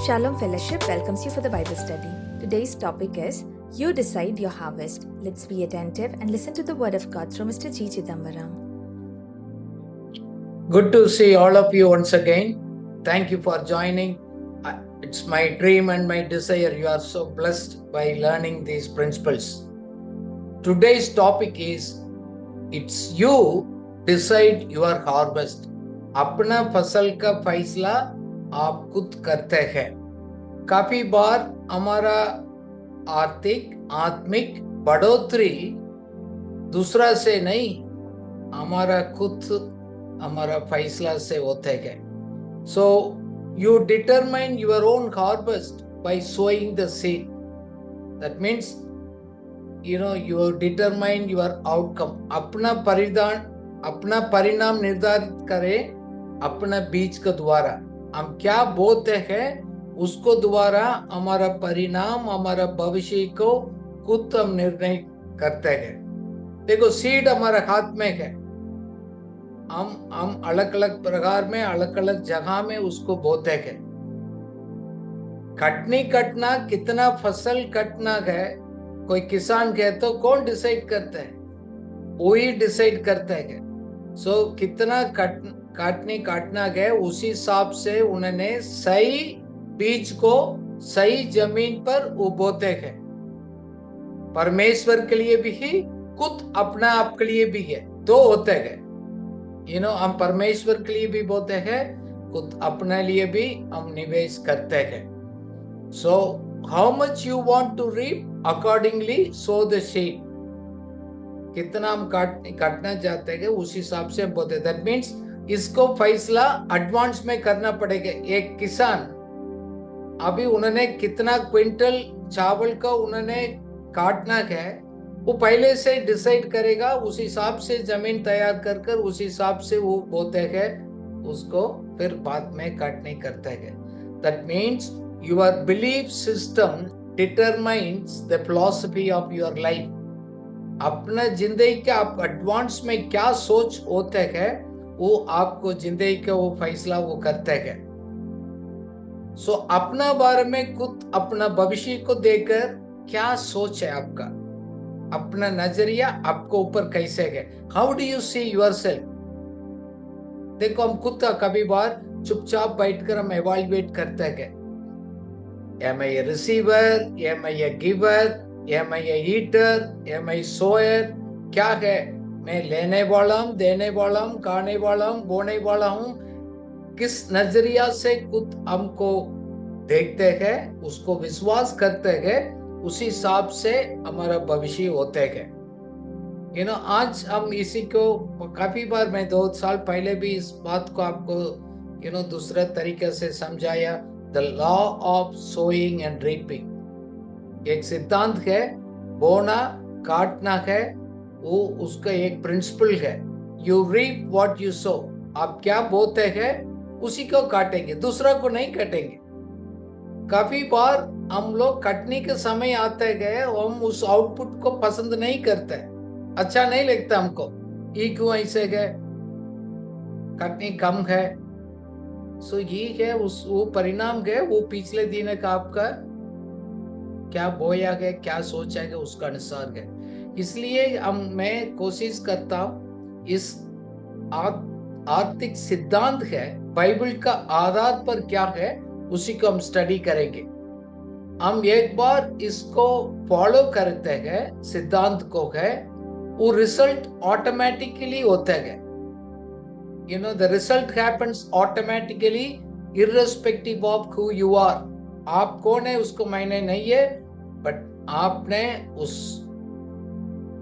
Shalom Fellowship welcomes you for the Bible study. Today's topic is You Decide Your Harvest. Let's be attentive and listen to the Word of God through Mr. G. Chidambaram. Good to see all of you once again. Thank you for joining. It's my dream and my desire. You are so blessed by learning these principles. Today's topic is It's you decide your harvest. अपना फसल का फैसला आप खुद करते हैं. काफी बार हमारा आत्मिक बढ़ोतरी दूसरा से नहीं, हमारा फैसला से होते हैं. So you determine your own harvest by sowing the seed. That means you determine your outcome. अपना परिणाम निर्धारित करें अपना बीज के द्वारा. हम क्या बोते हैं उसको द्वारा हमारा परिणाम, हमारा भविष्य को खुद हम निर्णय करते हैं. देखो, सीड हमारे हाथ में है. हम अलग अलग प्रकार में, अलग अलग जगह में उसको बोते हैं. कटना कितना फसल कटना है, कोई किसान है तो कौन डिसाइड करता है? वही डिसाइड करता है. सो कितना काटना है, उसी हिसाब से उन्होंने सही बीज को सही जमीन पर बोते हैं. परमेश्वर के लिए भी ही, खुद अपना आप के लिए भी है. दो होते हैं. हम परमेश्वर के लिए भी बोते हैं, खुद अपने लिए भी हम निवेश करते हैं. So how much you want to reap, accordingly sow the seed. कितना हम काटना चाहते हैं उस हिसाब से हम बोते हैं. That means इसको फैसला एडवांस में करना पड़ेगा. एक किसान अभी उन्होंने कितना क्विंटल चावल का उन्होंने काटना है, वो पहले से डिसाइड करेगा. उस हिसाब से जमीन तैयार कर उस हिसाब से वो बोते हैं, उसको फिर बाद में काटने करते हैं. That means your belief system determines the philosophy of your life. अपना जिंदगी का आप एडवांस में क्या सोच होते हैं, वो आपको जिंदगी का वो फैसला वो करते हैं. सो अपना बारे में खुद अपना भविष्य को देखकर क्या सोच है आपका, अपना नजरिया आपको ऊपर कैसे है. How do you see yourself? देखो, हम खुद का कभी बार चुपचाप बैठकर हम एवेल्युएट करते हैं. Am I a receiver? Am I a giver? Am I a eater? Am I sower? क्या है? मैं लेने वाला हूँ, देने वाला हूँ, खाने वाला हूँ, बोने वाला हूँ. किस नजरिया से खुद हमको देखते हैं, उसको विश्वास करते हैं, उसी हिसाब से हमारा भविष्य होते हैं. आज हम इसी को काफी बार, मैं 2 साल पहले भी इस बात को आपको दूसरे तरीके से समझाया. The law of sowing and reaping. एक सिद्धांत है, बोना काटना है, वो उसका एक प्रिंसिपल है. You reap what you sow. आप क्या बोते हैं उसी को काटेंगे, दूसरा को नहीं काटेंगे. काफी बार हम लोग कटने के समय आते गए, हम उस आउटपुट को पसंद नहीं करते, अच्छा नहीं लगता हमको. ये क्यों ऐसे गए, कटनी कम है. सो ये है वो परिणाम है, वो पिछले दिन का आपका क्या बोया गया, क्या सोचा गया, उसका अनुसार है. इसलिए मैं कोशिश करता हूँ इस आर्थिक सिद्धांत है, बाइबल का आधार पर क्या है, उसी को हम स्टडी करेंगे. हम एक बार इसको फॉलो करते हैं, सिद्धांत को है, वो रिजल्ट ऑटोमेटिकली होता है. The result happens automatically irrespective of who you are. आप कौन है उसको मायने नहीं है, बट आपने उस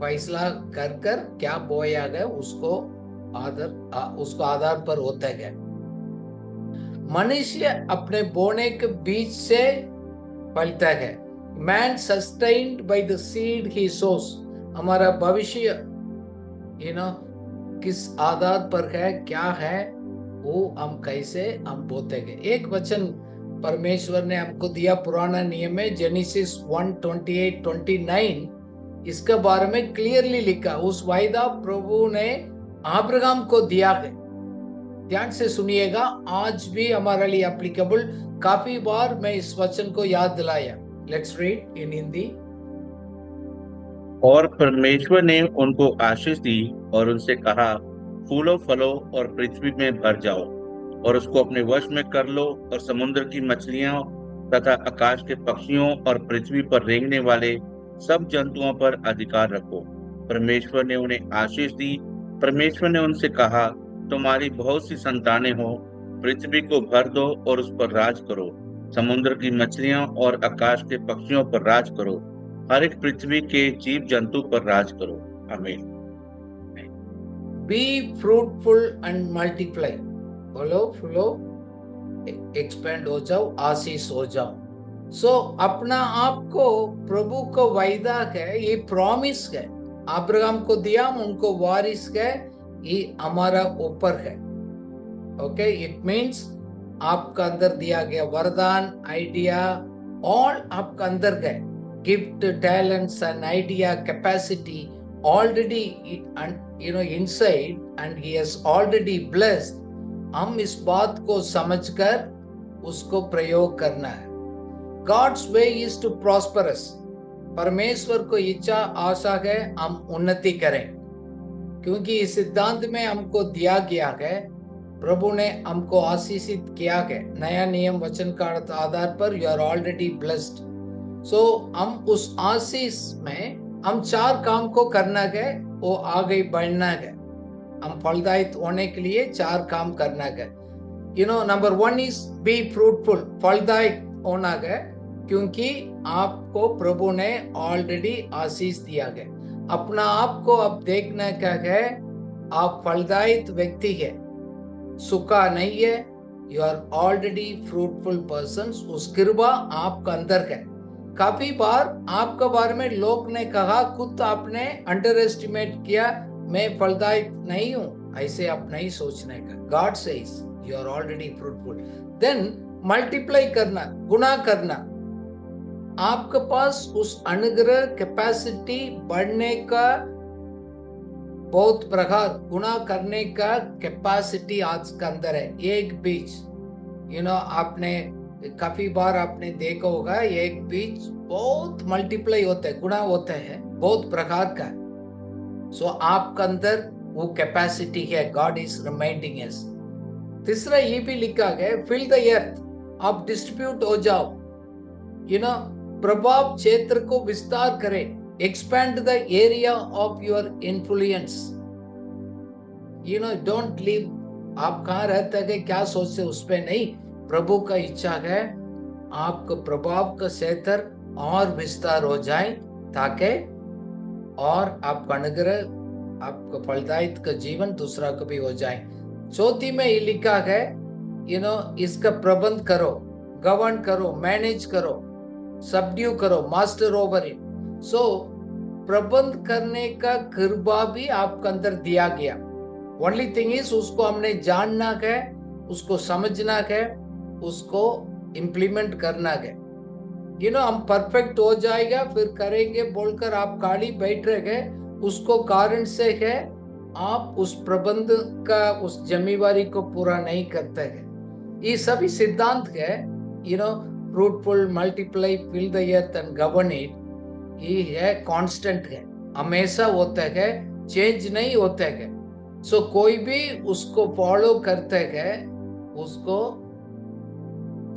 फैसला कर क्या बोया गया उसको आधार पर होता है. मनुष्य अपने बोने के बीज से फलता है. Man sustained by the seed he sows. हमारा भविष्य किस आधार पर है, क्या है, वो हम कैसे हम बोते हैं. एक वचन परमेश्वर ने हमको दिया पुराना नियम में, जेनेसिस 1:28-29. इसके बारे में क्लियरली लिखा. उस वायदा प्रभु ने अब्राहम को दिया है. ध्यान से सुनिएगा, आज भी हमारे लिए एप्लीकेबल। काफी बार मैं इस वचन को याद दिलाया। Let's read in Hindi. और परमेश्वर ने उनको आशीष दी और उनसे कहा, फूलो फलो और पृथ्वी में भर जाओ और उसको अपने वश में कर लो, और समुद्र की मछलियों तथा आकाश के पक्षियों और पृथ्वी पर रेंगने वाले सब जंतुओं पर अधिकार रखो। परमेश्वर ने उन्हें आशीष दी। परमेश्वर ने उनसे कहा, तुम्हारी बहुत सी संतानें हो, पृथ्वी को भर दो और उस पर राज करो, समुद्र की मछलियों और आकाश के पक्षियों पर राज करो, हर एक पृथ्वी के जीव जंतु पर राज करो। आमीन। Be fruitful and multiply. फलो फूलो, एक्सपेंड हो जाओ, आशीष हो जाओ। सो अपना आप को प्रभु को वायदा है, ये प्रॉमिस है, अब्राहम को दिया, उनको वारिस है, ये हमारा ऊपर है। ओके, इट मीन्स आपका अंदर दिया गया वरदान, आइडिया, ऑल आपका अंदर है। Gift, talents and idea, capacity already inside, and he has already blessed। हम इस बात को समझकर उसको प्रयोग करना है। God's way is to prosper us। परमेश्वर को इच्छा आशा है हम उन्नति करें, क्योंकि इस सिद्धांत में हमको दिया गया है, प्रभु ने हमको आशीषित किया है। नया नियम वचन का आधार पर यू आर ऑलरेडी ब्लेस्ड। सो हम उस आशीष में हम 4 काम को करना है, वो आगे बढ़ना है। हम फलदायित होने के लिए 4 काम करना है। Number 1 is be fruitful. फलदायित होना है, क्योंकि आपको प्रभु ने ऑलरेडी आशीष दिया है। अपना आप को अब देखना क्या है, आप फलदायित व्यक्ति है, सूखा नहीं है। You are already fruitful person. उस कृपा आपका अंदर है। काफी बार आपके बारे में लोग ने कहा, खुद आपने अंडर एस्टिमेट किया, मैं फलदायक नहीं हूं। ऐसे आप नहीं सोचने का। God says you are already fruitful. Then multiply करना, गुना करना। आपके पास उस अनुग्रह, कैपेसिटी बढ़ने का बहुत प्रकार, गुना करने का कैपेसिटी आज के अंदर है। एक बीज आपने काफी बार आपने देखा होगा, एक बीज बहुत मल्टीप्लाई होता है, गुना होता है, बहुत प्रकार का। सो आपके अंदर वो कैपेसिटी है। गॉड इज रिमाइंडिंग अस। तीसरा ये भी लिखा है, फिल द अर्थ। आप डिस्ट्रीब्यूट हो जाओ, प्रभाव क्षेत्र को विस्तार करें। Expand the area of your influence. Don't live, आप कहाँ रहते हैं, क्या सोचते, उस पर नहीं। प्रभु का इच्छा है आपका प्रभाव का क्षेत्र और विस्तार हो जाए, ताकि और आपका अनुग्रह, आपका फलदायित का जीवन दूसरा को भी हो जाए। चौथी में ये लिखा है, इसका प्रबंध करो, गवर्न करो, मैनेज करो, सबड्यू करो, मास्टर ओवर इट। सो प्रबंध करने का कृपा भी आपके अंदर दिया गया। ओनली थिंग इज, उसको हमने जानना है, उसको समझना है, उसको इम्प्लीमेंट करना है। हम परफेक्ट हो जाएगा फिर करेंगे बोलकर आप खाली बैठ रहे, उसको कारण से है आप उस प्रबंध का, उस जिम्मेवारी को पूरा नहीं करते हैं। ये सभी सिद्धांत है, fruitful, multiply, fill the earth and govern it. ये है कांस्टेंट है, हमेशा होता है, चेंज नहीं होता है। सो कोई भी उसको फॉलो करते हैं, उसको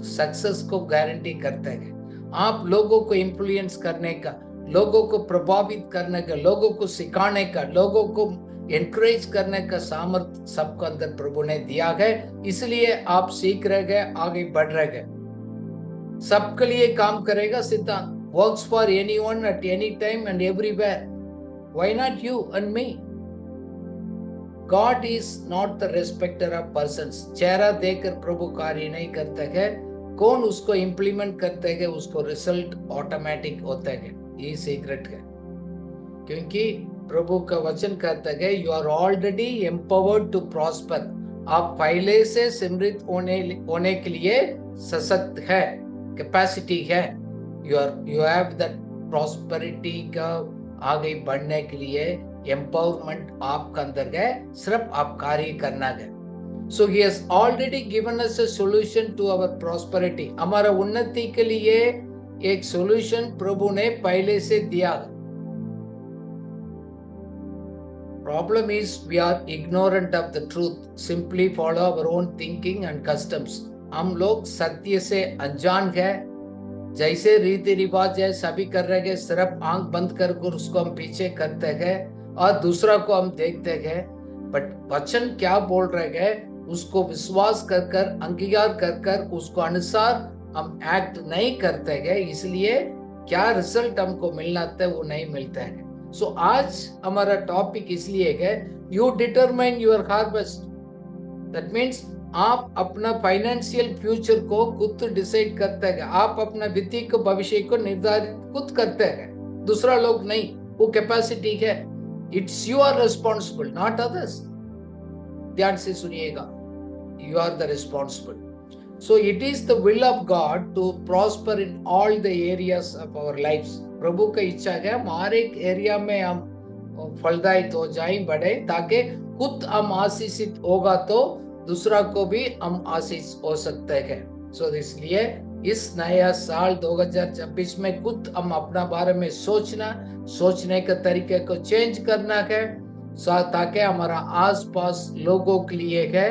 सक्सेस को गारंटी करते हैं। आप लोगों को इन्फ्लुएंस करने का, लोगों को प्रभावित करने का, लोगों को सिखाने का, लोगों को एनकरेज करने का सामर्थ्य सबको अंदर प्रभु ने दिया है। इसलिए आप सीख रहे हैं, आगे बढ़ रहे हैं। सबके लिए काम करेगा सिद्धांत। Works for anyone at any time and everywhere. Why not you and me? God is not the respecter of persons। चेहरा देखकर प्रभु कार्य नहीं करते हैं, कौन उसको इम्प्लीमेंट करते हैं, उसको रिजल्ट ऑटोमेटिक होता है। ये सीक्रेट है, क्योंकि प्रभु का वचन कहता है, you are already empowered to prosper. आप पहले से समृद्ध होने के लिए सशक्त है, कैपेसिटी है। यू हैव दैट प्रॉस्पेरिटी का आगे बढ़ने के लिए एम्पावरमेंट आपका अंदर है, सिर्फ आप कार्य करना है। So he has already given us a solution to our prosperity. हमारा उन्नति के लिए एक solution प्रभु ने पहले से दिया. Problem is we are ignorant of the truth. Simply follow our own thinking and customs. हम लोग सत्य से अनजान है. जैसे रीति रिवाज है सभी कर रहे हैं, सिर्फ आंख बंद कर उसको हम पीछे करते हैं और दूसरा को हम देखते हैं. बट वचन क्या बोल रहे हैं उसको विश्वास कर अंगीकार कर उसको अनुसार हम एक्ट नहीं करते हैं, इसलिए क्या रिजल्ट हमको मिलना था वो नहीं मिलता है. सो आज हमारा टॉपिक इसलिए है you determine your harvest. That means आप अपना फाइनेंशियल फ्यूचर को खुद डिसाइड करते हैं. आप अपना वित्तीय भविष्य को निर्धारित खुद करते हैं, दूसरा लोग नहीं. वो कैपेसिटी है. It's you are responsible, not others. ध्यान से सुनिएगा, you are the responsible. So it is the will of God to prosper in all the areas of our lifes. प्रभु का इच्छा है हम हर एक एरिया में हम फलदायित हो जाएं, बढ़े, ताकि खुद हम आशीषित होगा तो दूसरा को भी हम आशीष हो सकते हैं. सो इसलिए इस नया साल 2026 में खुद हम अपना बारे में सोचने के तरीके को चेंज करना है, ताकि हमारा आसपास लोगों के लिए है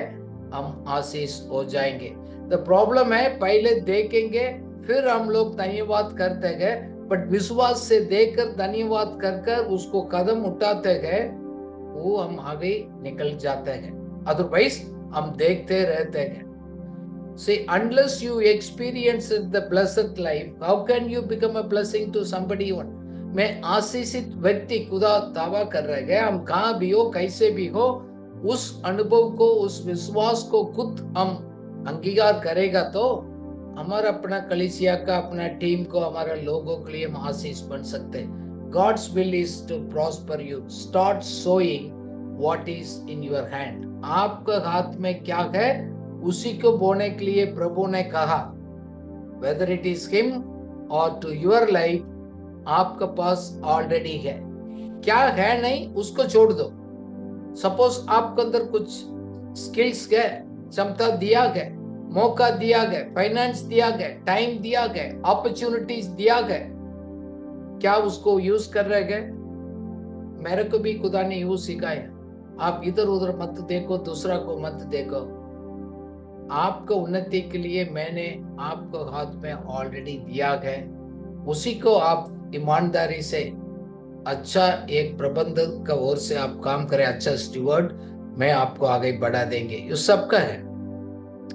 हम आशीष हो जाएंगे. द प्रॉब्लम है पहले देखेंगे फिर हम लोग धन्यवाद करते हैं, बट विश्वास से देखकर धन्यवाद कर उसको कदम उठाते हैं, वो हम आगे निकल जाते हैं. अदरवाइज हम देखते रहते हैं. See, unless you experience the blessed life, how can you become a blessing to somebody else? मैं आशीषित व्यक्ति खुदा दावा कर रहे हैं. हम कहाँ भी हो, कैसे भी हो, उस अनुभव को, उस विश्वास को खुद हम अंगीकार करेगा तो हमारा अपना कलीसिया का, अपना टीम को, हमारा लोगों के लिए हम आशीष बन सकते हैं. God's will is to prosper you. Start sowing what is in your hand. आपके हाथ में क्या है उसी को बोने के लिए प्रभु ने कहा. Whether it is him or to your life, आपके पास ऑलरेडी है. क्या है नहीं उसको छोड़ दो. सपोज आपके अंदर कुछ स्किल्स है, क्षमता दिया गया, मौका दिया गया, फाइनेंस दिया गया, टाइम दिया गया, अपॉर्चुनिटीज दिया गया, क्या उसको यूज कर रहे हैं? मेरे को भी खुदा ने यूज सिखाया. आप इधर उधर मत देखो, दूसरा को मत देखो. आपको उन्नति के लिए मैंने आपको हाथ में ऑलरेडी दिया है, उसी को आप ईमानदारी से अच्छा एक प्रबंधक का ओर से आप काम करें, अच्छा स्टीवर्ड, मैं आपको आगे बढ़ा देंगे. ये सबका है.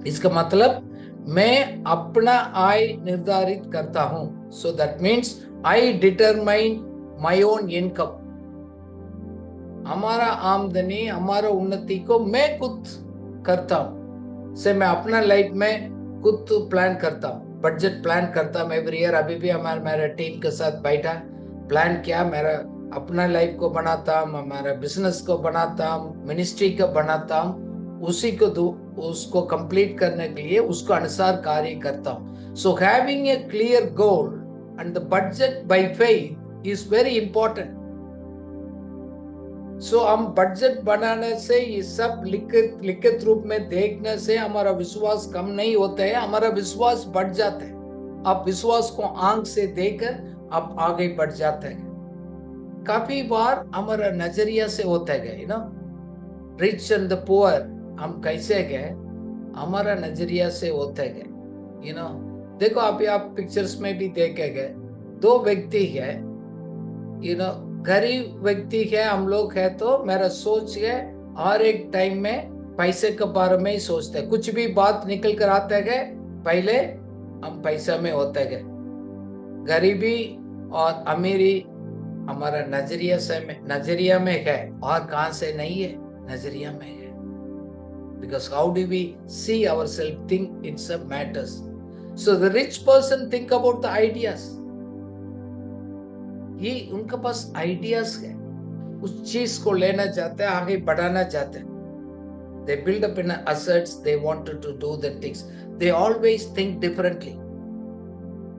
इसका मतलब मैं अपना आय निर्धारित करता हूं. So that means I determine my own income. हमारा आमदनी, हमारा उन्नति को मैं खुद करता हूं. से मैं अपना लाइफ में खुद प्लान करता हूं, बजट प्लान करता हूं एवरी ईयर. अभी भी मेरा टीम के साथ बैठा प्लान किया, मेरा अपना लाइफ को बनाता हूं, हमारा बिजनेस को बनाता हूं, मिनिस्ट्री को बनाता हूं, उसी को उसको कंप्लीट करने के लिए उसको अनुसार कार्य करता हूं. So having a clear goal and the budget by faith is very important. So हम बजट बनाने से, ये सब लिखित रूप में देखने से हमारा विश्वास कम नहीं होता है, हमारा विश्वास बढ़ जाता है. आप विश्वास को आंख से देखकर आप आगे बढ़ जाते हैं. काफी बार हमारा नजरिया से होता है ना, रिच एंड द पुअर, हम कैसे गए, हमारा नजरिया से होता है. देखो अभी आप पिक्चर्स में भी देखेंगे, दो व्यक्ति है, गरीब व्यक्ति है, हम लोग है, तो मेरा सोच है हर एक टाइम में पैसे के बारे में ही सोचते हैं. कुछ भी बात निकल कर आते हैं पहले हम पैसा में होते हैं. गरीबी और अमीरी हमारा नजरिया में है, और कहां से नहीं है, नजरिया में है. Because how do we see ourselves, think it's a matters. So the rich person think about the ideas. ये उनके पास आइडियाज है, उस चीज को लेना चाहते हैं, आगे बढ़ाना चाहते हैं. They build up in assets, they wanted to do the things. They always think differently.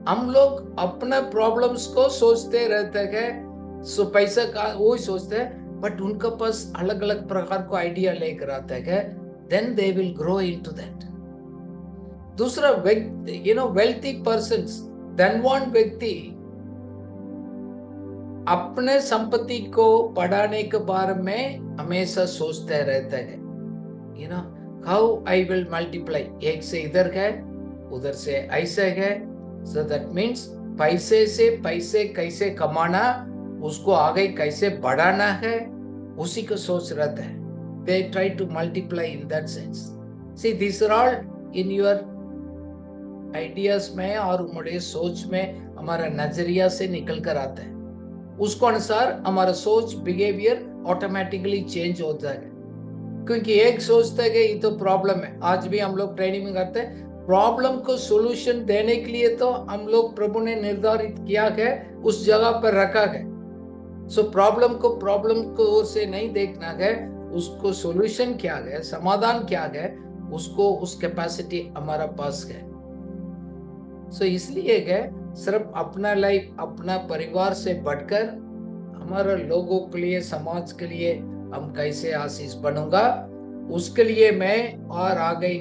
हम लोग अपना प्रॉब्लम्स को सोचते रहते हैं, सो पैसा का वो ही सोचते हैं, बट उनके पास अलग अलग प्रकार को आइडिया लेकर आते हैं. then they will grow into that. दूसरा wealthy persons, धनवान व्यक्ति अपने संपत्ति को बढ़ाने के बारे में हमेशा सोचते रहते हैं. How I will multiply. एक से इधर है, उधर से ऐसे है. So that means पैसे से पैसे कैसे कमाना, उसको आगे कैसे बढ़ाना है, उसी को सोच रहता है. They try to multiply in that sense. See, these are all in your ideas में और हमारे सोच में, हमारा नजरिया से निकल कर आता है. उसको अनुसार हमारा सोच, बिहेवियर ऑटोमेटिकली चेंज होता है. क्योंकि एक सोचता है कि ये तो प्रॉब्लम है. आज भी हम लोग ट्रेनिंग में करते हैं, प्रॉब्लम को सॉल्यूशन देने के लिए तो हम लोग प्रभु ने निर्धारित किया है, उस जगह पर रखा है. सो प्रॉब्लम को से नहीं देखना है, उसको सॉल्यूशन क्या है, समाधान क्या है, उसको उस कैपेसिटी हमारा पास है. सो इसलिए है सिर्फ अपना लाइफ, अपना परिवार से बढ़कर हमारा लोगों के लिए, समाज के लिए हम कैसे आशीष बनूंगा, उसके लिए मैं और आगे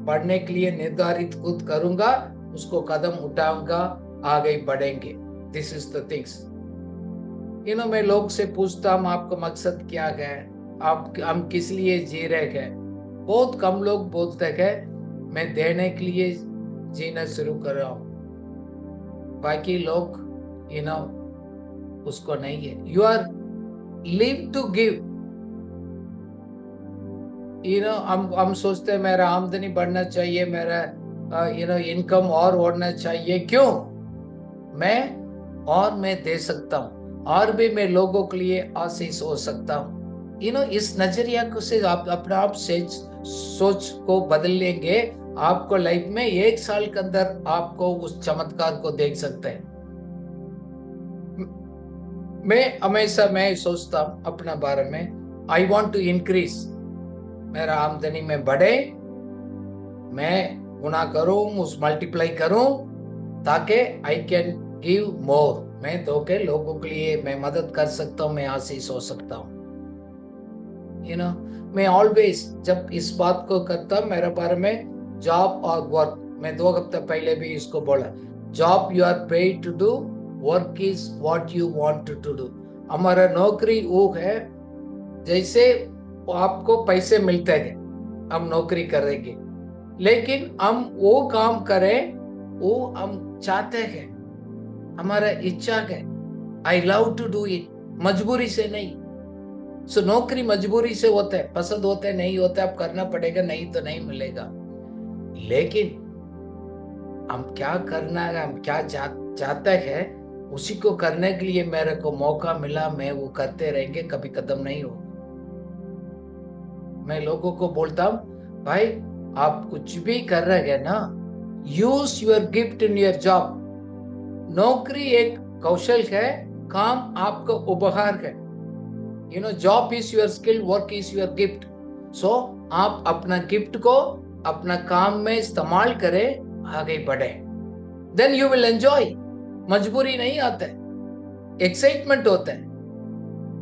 बढ़ने के लिए निर्धारित खुद करूंगा, उसको कदम उठाऊंगा, आगे बढ़ेंगे. This is the things. मैं लोग से पूछता हूँ आपका मकसद क्या है, हम किस लिए जी रहे हैं. बहुत कम लोग बोलते हैं मैं देने के लिए जीना शुरू कर रहा हूँ. बाकी लोग उसको नहीं है. You are live to give. हम सोचते हैं मेरा आमदनी बढ़ना चाहिए, मेरा इनकम और बढ़ना चाहिए. क्यों? मैं दे सकता हूँ, और भी मैं लोगों के लिए आशीष हो सकता हूँ. इस नजरिया को से आप अपने आप से सोच को बदल लेंगे, आपको लाइफ में 1 साल के अंदर आपको उस चमत्कार को देख सकते हैं. मैं सोचता हूँ अपना बारे में, आई वॉन्ट टू इंक्रीज. मेरा आमदनी में बढ़े, मैं गुना करूं, उस मल्टीप्लाई करूं, ताकि आई कैन गिव मोर. मैं दो के लोगों के लिए मैं मदद कर सकता हूं, मैं आशीष हो सकता हूं. मैं ऑलवेज जब इस बात को करता हूं, मेरे बारे में जॉब और वर्क, मैं 2 हफ्ते पहले भी इसको बोला. Job you are paid to do, work is what you want to do. हमारा नौकरी वो है जैसे आपको पैसे मिलते हैं, हम नौकरी करेंगे, लेकिन हम वो काम करें वो हम चाहते हैं, हमारा इच्छा है. I love to do it, मजबूरी से नहीं. सो नौकरी मजबूरी से होता है, पसंद होता है, नहीं होता है, अब करना पड़ेगा, नहीं तो नहीं मिलेगा. लेकिन हम क्या करना है, हम क्या चाहते हैं, उसी को करने के लिए मेरे को मौका मिला, मैं वो करते रहेंगे, कभी खत्म नहीं हो. मैं लोगों को बोलता हूं, भाई आप कुछ भी कर रहे हैं ना, use your gift in your job. नौकरी एक कौशल है, काम आपका उपहार है. Job is your skill, work is your gift. So आप अपना गिफ्ट को अपना काम में इस्तेमाल करें, आगे बढ़े. Then you will enjoy. मजबूरी नहीं आता है, एक्साइटमेंट होता है.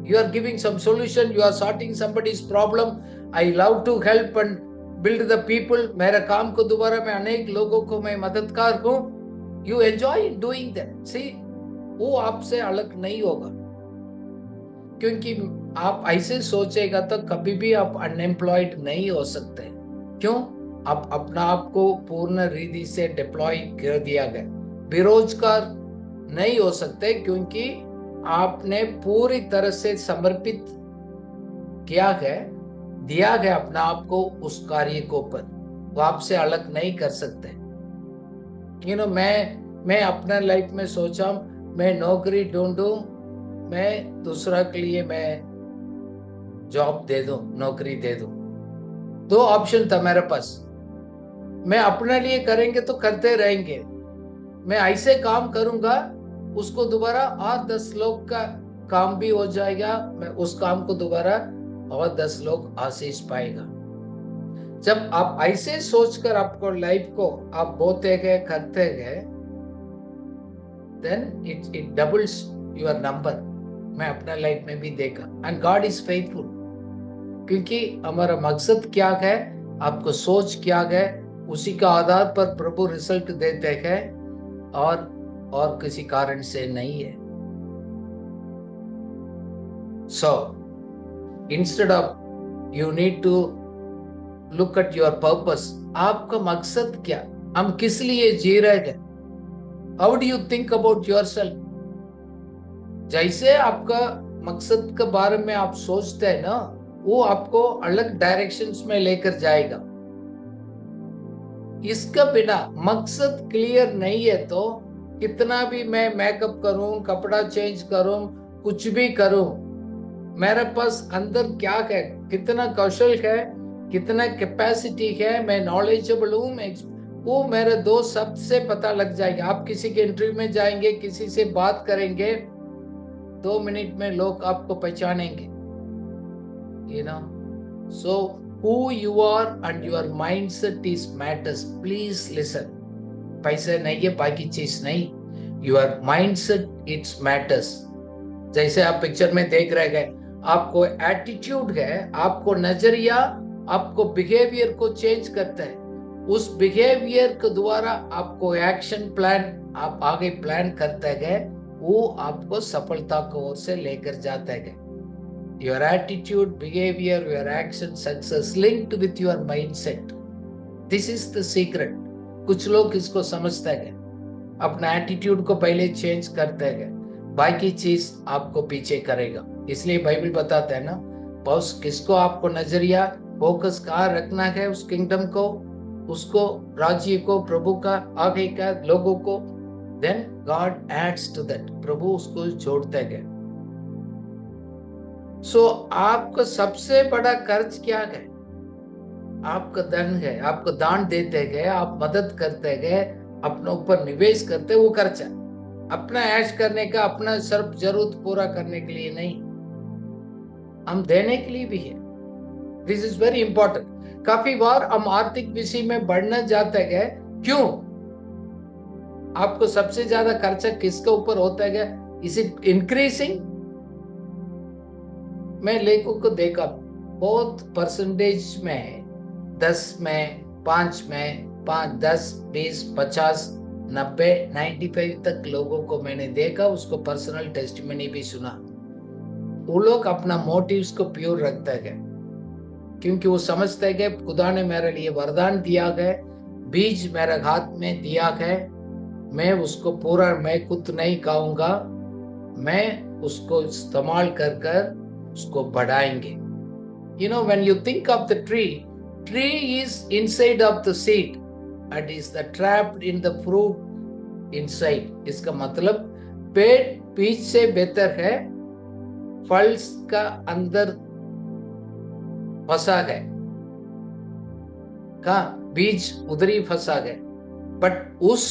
You are giving some solution, you are sorting somebody's problem. I love to help and build the people. मेरा काम को दोबारा मैं अनेक लोगों को मैं मददगार हूँ. You enjoy doing that. See, वो आपसे अलग नहीं होगा, क्योंकि आप ऐसे सोचेगा तो कभी भी आप अनएम्प्लॉयड नहीं हो सकते. क्यों? आप अपना आप को पूर्ण रीति से डिप्लॉय कर दिया गया. बेरोजगार नहीं हो सकते, क्योंकि आपने पूरी तरह से समर्पित किया है, दिया है अपना आप को उस कार्य को ऊपर. वो आपसे अलग नहीं कर सकते. मैं अपना लाइफ में सोचा, मैं नौकरी ढूंढूं, मैं दूसरा के लिए मैं जॉब दे दूं, नौकरी दे दूं. 2 ऑप्शन था मेरे पास. मैं अपने लिए करेंगे तो करते रहेंगे, मैं ऐसे काम करूंगा उसको दोबारा और 10 लोग का काम भी हो जाएगा, मैं उस काम को दोबारा और 10 लोग आशीष पाएगा. जब आप ऐसे सोचकर आपको लाइफ को आप बोते गए, करते गए, then it doubles your number. मैं अपना लाइफ में भी देखा. एंड गॉड इज फेथफुल, क्योंकि हमारा मकसद क्या है, आपको सोच क्या है, उसी का आधार पर प्रभु रिजल्ट देते हैं, और किसी कारण से नहीं है। So instead of you need to look at your purpose, आपका मकसद क्या, हम किस लिए जी रहे हैं? How do you think about yourself? जैसे आपका मकसद के बारे में आप सोचते हैं ना, वो आपको अलग डायरेक्शंस में लेकर जाएगा। इसका बिना मकसद क्लियर नहीं है तो कितना भी मैं मेकअप करूं, कपड़ा चेंज करूं, कुछ भी करूं, मेरे पास अंदर क्या है, कितना कौशल है, कितना कैपेसिटी है, मैं नॉलेजेबल हूं, वो मेरे दोस्त सबसे पता लग जाएगा। आप किसी के इंटरव्यू में जाएंगे, किसी से बात करेंगे, 2 मिनट में लोग आपको पहचानेंगे। So who you are and your mindset is matters. Please listen. पैसे नहीं है, बाकी चीज नहीं, your mindset it matters. जैसे आप पिक्चर में देख रहे हैं, आपको एटीट्यूड है, आपको नजरिया, आपको बिहेवियर को चेंज करता है। उस बिहेवियर के द्वारा आपको एक्शन प्लान आप आगे प्लान करते हैं, वो आपको सफलता को ओर से लेकर जाता है। Your attitude, behavior, your action, success linked with your mindset. This is the secret. कुछ लोग इसको समझते हैं, अपना एटीट्यूड को पहले चेंज करते हैं, बाकी चीज आपको पीछे करेगा। इसलिए बाइबल बताता है ना, बस किसको आपको नजरिया फोकस कहाँ रखना है, उस किंगडम को, उसको, राज्य को, प्रभु का, आगे का लोगों को, then God adds to that. प्रभु उसको जोड़ते हैं। So आपका सबसे बड़ा कर्ज क्या है? आपका धन है, आपको दान देते गए, आप मदद करते गए, अपने ऊपर निवेश करते, वो कर्ज है। अपना ऐश करने का, अपना सिर्फ जरूरत पूरा करने के लिए नहीं, हम देने के लिए भी है। This is very important. काफी बार हम आर्थिक विषय में बढ़ना जाते गए, क्यों? आपको सबसे ज्यादा खर्चा किसके ऊपर होता है? Is it increasing? मैं लेखों को देखा, बहुत परसेंटेज में 10 में 5 में 5, 10, 20, 50, 90, 95 तक लोगों को मैंने देखा, उसको पर्सनल टेस्टिमनी भी सुना। वो लोग अपना मोटिव्स को प्योर रखते हैं, क्योंकि वो समझते हैं कि खुदा ने मेरे लिए वरदान दिया है, बीज मेरे हाथ में दिया है, मैं उसको पूरा, मैं खुद नहीं खाऊंगा, मैं उसको इस्तेमाल कर कर उसको बढ़ाएंगे। When you think of the tree is inside of the seed and is the trapped in the fruit inside. इसका मतलब पेड़ बीज से बेहतर है, फल का अंदर फंसा है, का बीज उधर ही फंसा है, बट उस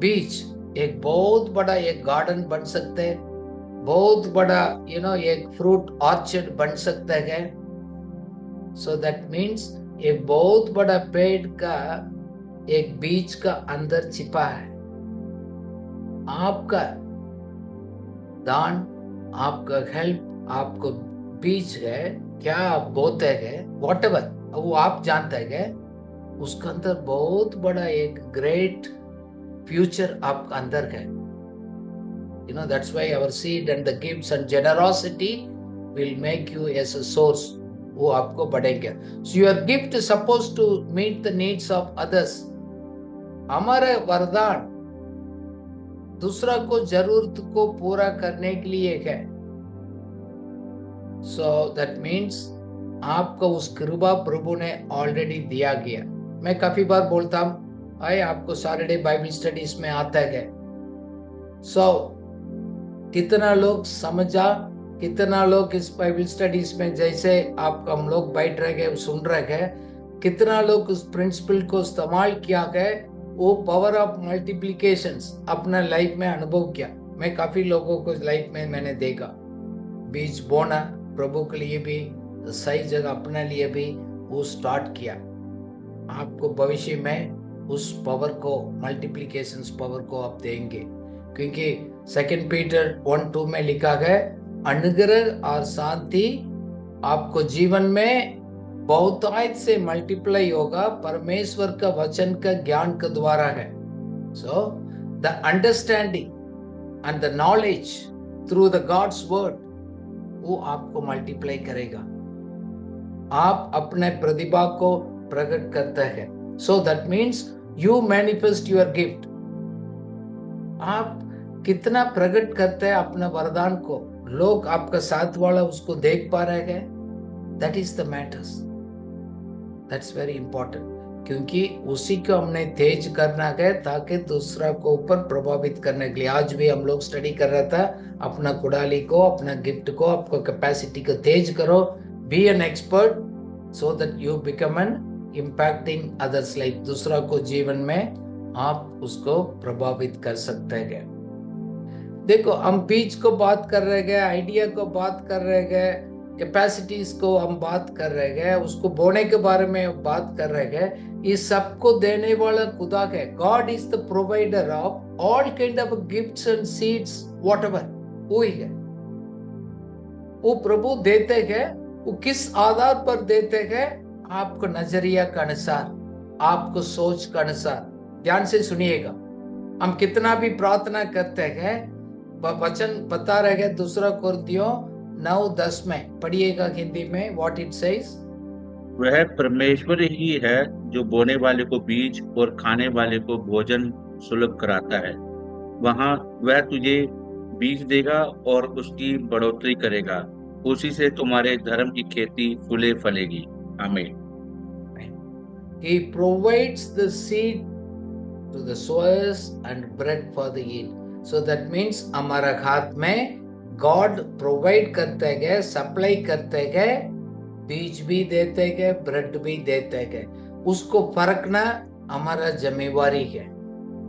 बीज एक बहुत बड़ा एक गार्डन बन सकता है, बहुत बड़ा एक फ्रूट ऑर्चर्ड बन सकता है। सो दैट मीन्स एक बहुत बड़ा पेड़ का एक बीज का अंदर छिपा है। आपका दान, आपका हेल्प, आपको बीज है, क्या आप बोते हैं, व्हाटएवर, वो आप जानते हैं, उसके अंदर बहुत बड़ा एक ग्रेट फ्यूचर आपका अंदर है। That's why our seed and the gifts and generosity will make you as a source. वो आपको बढ़ेंगे। So your gift is supposed to meet the needs of others. हमारे वरदान दूसरा को जरूरत को पूरा करने के लिए है। So that means आपको उस कृपा प्रभु ने ऑलरेडी दिया गया। मैं काफी बार बोलता हूँ, आए आपको सैटरडे बाइबल स्टडीज में आता है। So कितना लोग समझा, कितना लोग इस बाइबल स्टडीज में, जैसे आप हम लोग बैठ रहे गए, सुन रहे गए, कितना लोग उस प्रिंसिपल को इस्तेमाल किया गए, वो पावर ऑफ मल्टीप्लिकेशंस अपना लाइफ में अनुभव किया। मैं काफी लोगों को लाइफ में मैंने देखा, बीज बोना प्रभु के लिए भी, सही जगह अपने लिए भी वो स्टार्ट किया। आपको भविष्य में उस पावर को, मल्टीप्लिकेशंस पावर को आप देंगे, क्योंकि 2 पीटर 1:2 में लिखा है, अनुग्रह और शांति आपको जीवन में बहुतायत से मल्टीप्लाई होगा परमेश्वर का वचन का ज्ञान के द्वारा है. So the understanding and the knowledge through the God's word वो आपको मल्टीप्लाई करेगा. आप अपने प्रतिभा को प्रकट करते हैं. So that means you manifest your gift. आप कितना प्रकट करते हैं अपना वरदान को, लोग आपका साथ वाला उसको देख पा रहे हैं. That is the matters. That's very important. क्योंकि उसी को हमने तेज करना है ताकि दूसरा को ऊपर प्रभावित करने के लिए. आज भी हम लोग स्टडी कर रहा था, अपना कुड़ाली को, अपना गिफ्ट को, आपको कैपेसिटी को तेज करो. Be an expert so that you become an impacting others life. दूसरा को जीवन में आप उसको प्रभावित कर सकते हैं. देखो, हम बीज को बात कर रहे हैं, आइडिया को बात कर रहे हैं, कैपेसिटीज को हम बात कर रहे हैं, उसको बोने के बारे में बात कर रहे हैं. इस सबको देने वाला खुदा है. God is the provider of all kind of gifts and seeds whatever. वो ही है, वो प्रभु देते हैं. वो किस आधार पर देते हैं? आपको नजरिया के अनुसार, आपको सोच के अनुसार. ध्यान से सुनिएगा. हम कितना भी प्रार्थना करते हैं, वचन बता रहे हैं दूसरा कोरिन्थियों 9:10 में, पढ़िएगा हिंदी में. What it says? वह परमेश्वर ही है जो बोने वाले को बीज और खाने वाले को भोजन सुलभ कराता है. वहाँ वह तुझे बीज देगा और उसकी बढ़ोतरी करेगा. उसी से तुम्हारे धर्म की खेती फूले फलेगी. आमीन. He provides the seed to the sowers and bread for the eat. So that means हमारा हाथ में गॉड प्रोवाइड करते हैं, सप्लाई करते हैं, बीज भी देते हैं, ब्रेड भी देते हैं. उसको परखना हमारा जिम्मेवारी है.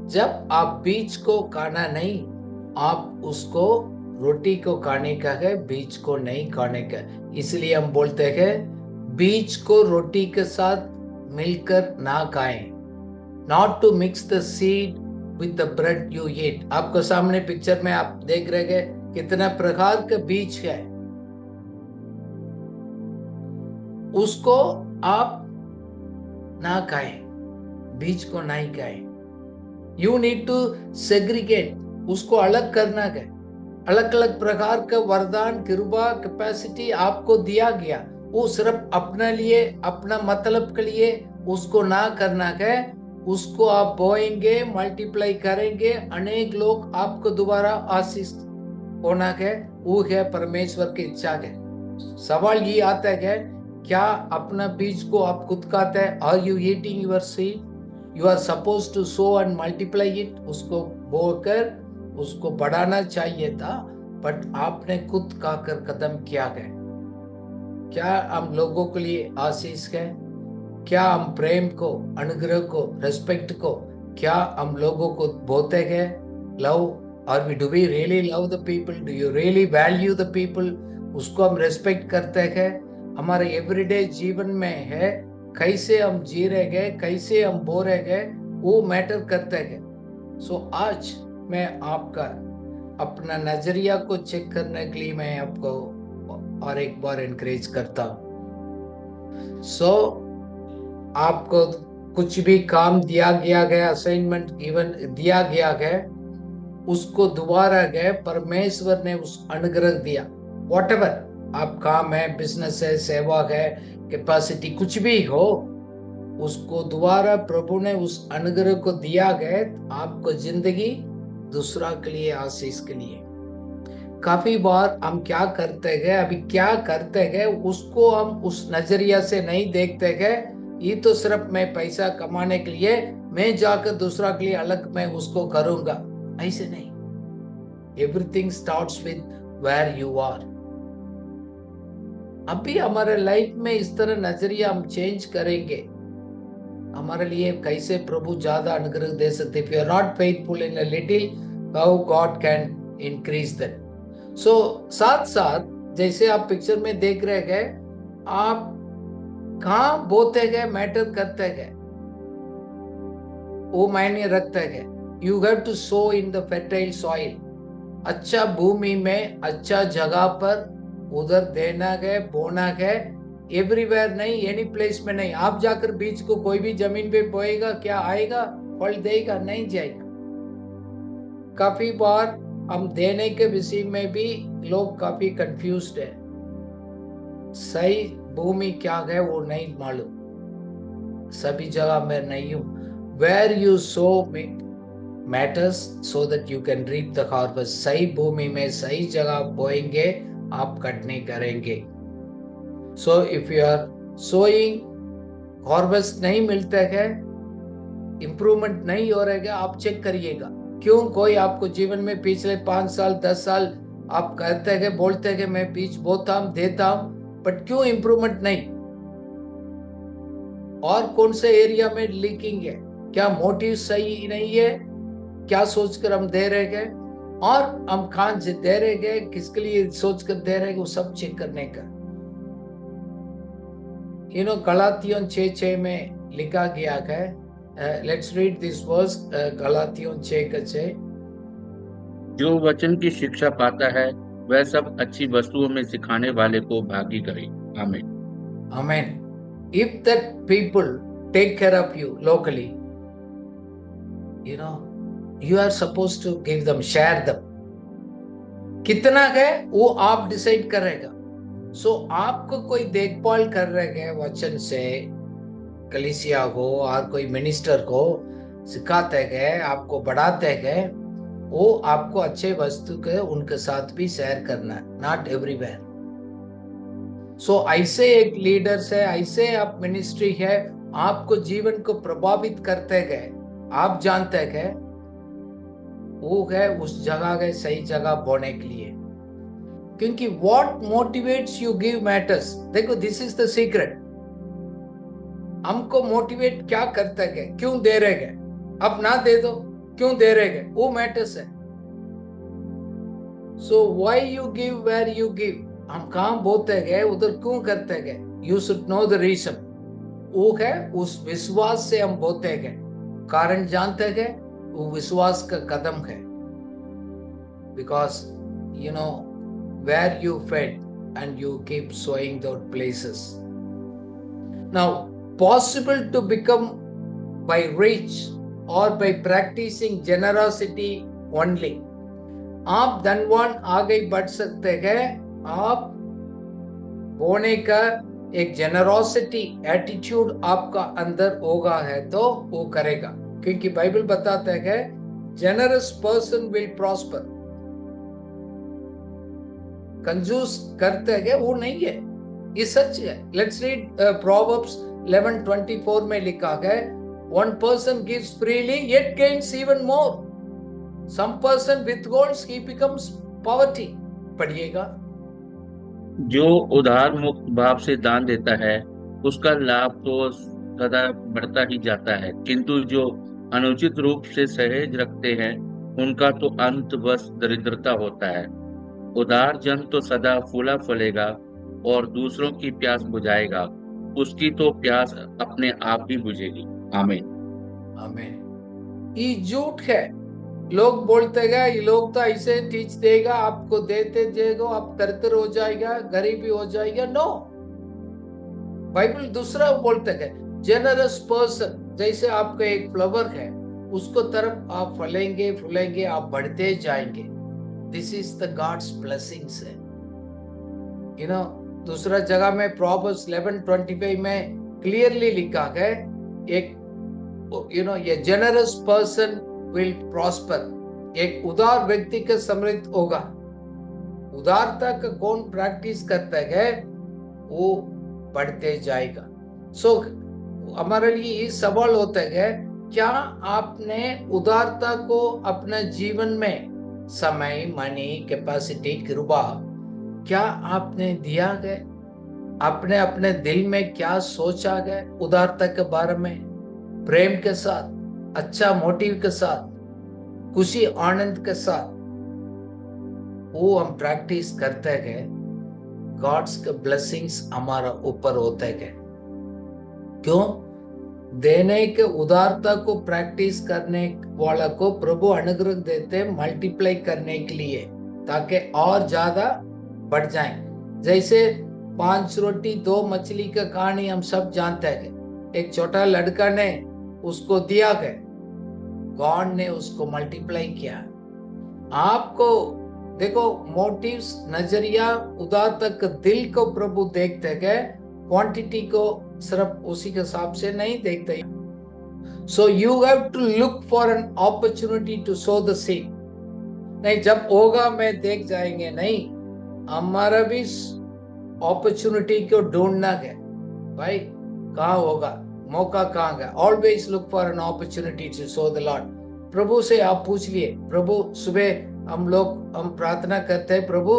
जब आप बीज को खाना नहीं, आप उसको रोटी को खाने का है, बीज को नहीं खाने का. इसलिए हम बोलते हैं बीज को रोटी के साथ मिलकर ना खाएं. Not to mix the seed with the bread you eat. आपको सामने पिक्चर में आप देख रहे हैं कितना प्रकार का बीज है. उसको आप ना खाएं, बीज को नहीं खाएं. You need to segregate. उसको अलग करना है. अलग अलग प्रकार का वरदान, कृपा, कैपेसिटी आपको दिया गया. वो सिर्फ अपने लिए, अपना मतलब के लिए उसको ना करना है. उसको आप बोएंगे, मल्टीप्लाई करेंगे, अनेक लोग आपको दोबारा आशीष होना है. वो है परमेश्वर की इच्छा है. सवाल ये आता है, क्या अपना बीज को आप खुद खाते हैं? Are you eating your seed? You are suppose to sow and multiply it. उसको बोकर उसको बढ़ाना चाहिए था, बट आपने खुद खाकर खत्म किया है. क्या हम लोगों के लिए आशीष है? क्या हम प्रेम को, अनुग्रह को, रेस्पेक्ट को क्या हम लोगों को बोलते हैं? लव, और do we really love the people? Do you really value the people? उसको हम रेस्पेक्ट करते हैं? हमारे एवरीडे जीवन में है, कैसे हम जी रहे हैं, कैसे हम बो रहे हैं, वो मैटर करते हैं. सो आज मैं आपका अपना नजरिया को चेक करने के लिए मैं आपको और एक बार एनकरेज करता हूं. सो आपको कुछ भी काम दिया गया है, असाइनमेंट गिवन दिया गया है, उसको दोबारा गए परमेश्वर ने उस अनुग्रह दिया. व्हाटएवर आप काम है, बिजनेस है, सेवा है, कैपेसिटी कुछ भी हो, उसको दोबारा प्रभु ने उस अनुग्रह को दिया गया आपको जिंदगी दूसरा के लिए, आशीष के लिए. काफी बार हम क्या करते हैं, अभी क्या करते हैं, उसको हम उस नजरिया से नहीं देखते हैं. ये तो सिर्फ मैं पैसा कमाने के लिए, मैं जाकर दूसरा के लिए अलग मैं उसको करूंगा. ऐसे नहीं. Everything starts with where you are. अभी हमारे लाइफ में इस तरह नजरिया हम चेंज करेंगे, हमारे लिए कैसे प्रभु ज्यादा अनुग्रह दे सकते. If you are not faithful in a little, how God can increase that. So साथ साथ जैसे आप पिक्चर में देख रहे हैं, आप कहाँ बोते गए मैटर करते गए, वो मायने रखते गए. You have to sow in the fertile soil. अच्छा भूमि में, अच्छा जगह पर उधर देना है, बोना है, एवरीवेयर नहीं, एनी प्लेस में नहीं। आप जाकर बीज को कोई भी जमीन पे बोएगा, क्या आएगा? फल देगा? नहीं जाएगा। काफी बार हम देने के विषय में भी लोग काफी कंफ्यूज्ड है। सही भूमि क्या है वो नहीं मालूम। सभी जगह मैं नहीं हूं। Where you sow matters so that you can reap the harvest. सही भूमि में सही जगह बोएंगे, आप कटनी करेंगे। So if you are sowing, harvest नहीं मिलता है, इंप्रूवमेंट नहीं हो रहा है, आप चेक करिएगा। क्यों कोई आपको जीवन में पिछले 5 साल 10 साल आप कहते हैं, बोलते हैं मैं बीज बोता हूं, देता हूं, बट क्यों इंप्रूवमेंट नहीं? और कौन से एरिया में लीकिंग है? क्या मोटिव सही नहीं है? क्या सोचकर हम दे रहे हैं? और हम कहां से दे रहे हैं, किसके लिए सोचकर दे रहे हैं, वो सब चेक करने का। गलातियों 6:6 में लिखा गया है, लेट्स रीड दिस वर्स, गलातियों 6:6। जो वचन की शिक्षा पाता है वह सब अच्छी वस्तुओं में सिखाने वाले को भागी करे। आमीन। Amen. If that people take care of you locally, you are supposed to give them, share them. कितना है वो आप डिसाइड करेगा। सो आपको कोई देखभाल कर रहे हैं वचन से, कलीसिया को और कोई मिनिस्टर को सिखाते गए, आपको बढ़ाते गए, वो आपको अच्छे वस्तु के उनके साथ भी शेयर करना है, नॉट एवरीवेयर। सो ऐसे एक लीडर से, ऐसे आप मिनिस्ट्री है, आपको जीवन को प्रभावित करते गए, आप जानते गए, वो है उस जगह के सही जगह बोने के लिए। क्योंकि what motivates you give matters. देखो, दिस इज द सीक्रेट। हमको मोटिवेट क्या करता है, क्यों दे रहे हैं, अब ना दे दो, क्यों दे रहे हैं, वो मैटर्स है। So why you give where you give, हम कहां बोलते गए, उधर क्यों करते गए, you should know the reason. वो है उस विश्वास से हम बोलते गए, कारण जानते गए, वो विश्वास का कदम है। Because where you fed and you keep sowing those places. Now, possible to become by rich or by practicing generosity only. आप धनवान आगे बढ़ सकते हैं, आप बोने का एक जेनरोसिटी एटीट्यूड आपका अंदर होगा है तो वो करेगा। क्योंकि बाइबल बताता है जेनरस पर्सन विल प्रॉस्पर। कंजूस करते हैं वो नहीं है, ये सच है। लेट्स रीड प्रोवर्ब्स 11:24 में लिखा है, one person gives freely yet gains even more, some person withholds, he becomes poverty। पढ़िएगा। जो उदार मुक्त भाव से दान देता है उसका लाभ तो सदा बढ़ता ही जाता है, किंतु जो अनुचित रूप से सहेज रखते हैं उनका तो अंत बस दरिद्रता होता है। उदार जन तो सदा फूला फलेगा और दूसरों की प्यास बुझाएगा, उसकी तो प्यास अपने आप ही बुझेगी। आमीन। आमीन। ये झूठ है। लोग बोलते हैं ये लोग तो ऐसे टीच देगा, आपको देते देगा, आप तरतर हो जाएगा, गरीबी हो जाएगा। नो, बाइबल दूसरा बोलते हैं, जेनरस पर्सन जैसे आपका एक फ्लावर है, उसको तरफ आप फलेंगे फूलेंगे, आप बढ़ते जाएंगे। This is the God's blessings है। दूसरा जगह में Proverbs 11:25 में क्लियरली लिखा है, एक ये generous person will prosper। एक उदार व्यक्ति का समृद्ध होगा। उदारता का कौन प्रैक्टिस करता है, वो बढ़ते जाएगा। सो हमारे लिए ये सवाल होता है, क्या आपने उदारता को अपने जीवन में समय, मनी, कैपेसिटी, कृपा, क्या आपने दिया गया? आपने अपने दिल में क्या सोचा गया उदारता के बारे में? प्रेम के साथ, अच्छा मोटिव के साथ, खुशी आनंद के साथ वो हम प्रैक्टिस करते हैं, गॉड्स के ब्लेसिंग्स हमारा ऊपर होते हैं। क्यों? देने के उदारता को प्रैक्टिस करने वाला को प्रभु अनुग्रह देते मल्टीप्लाई करने के लिए, ताकि और ज्यादा बढ़ जाए। जैसे 5 रोटी 2 मछली का कहानी हम सब जानते हैं। एक छोटा लड़का ने उसको दिया गया, गॉड ने उसको मल्टीप्लाई किया। आपको देखो, मोटिव्स, नजरिया, उदार तक दिल को प्रभु देखते हैं, क्वांटिटी को सिर्फ उसी के हिसाब से नहीं देखते। So you have to look for an opportunity to sow the seed. नहीं, जब होगा मैं देख जाएंगे, नहीं, हमारा भी अपॉर्चुनिटी को ढूंढना है भाई, कहाँ होगा मौका, कहाँ है। Always look for an opportunity to sow the Lord. प्रभु से आप पूछ लिए, प्रभु सुबह हम प्रार्थना करते हैं, प्रभु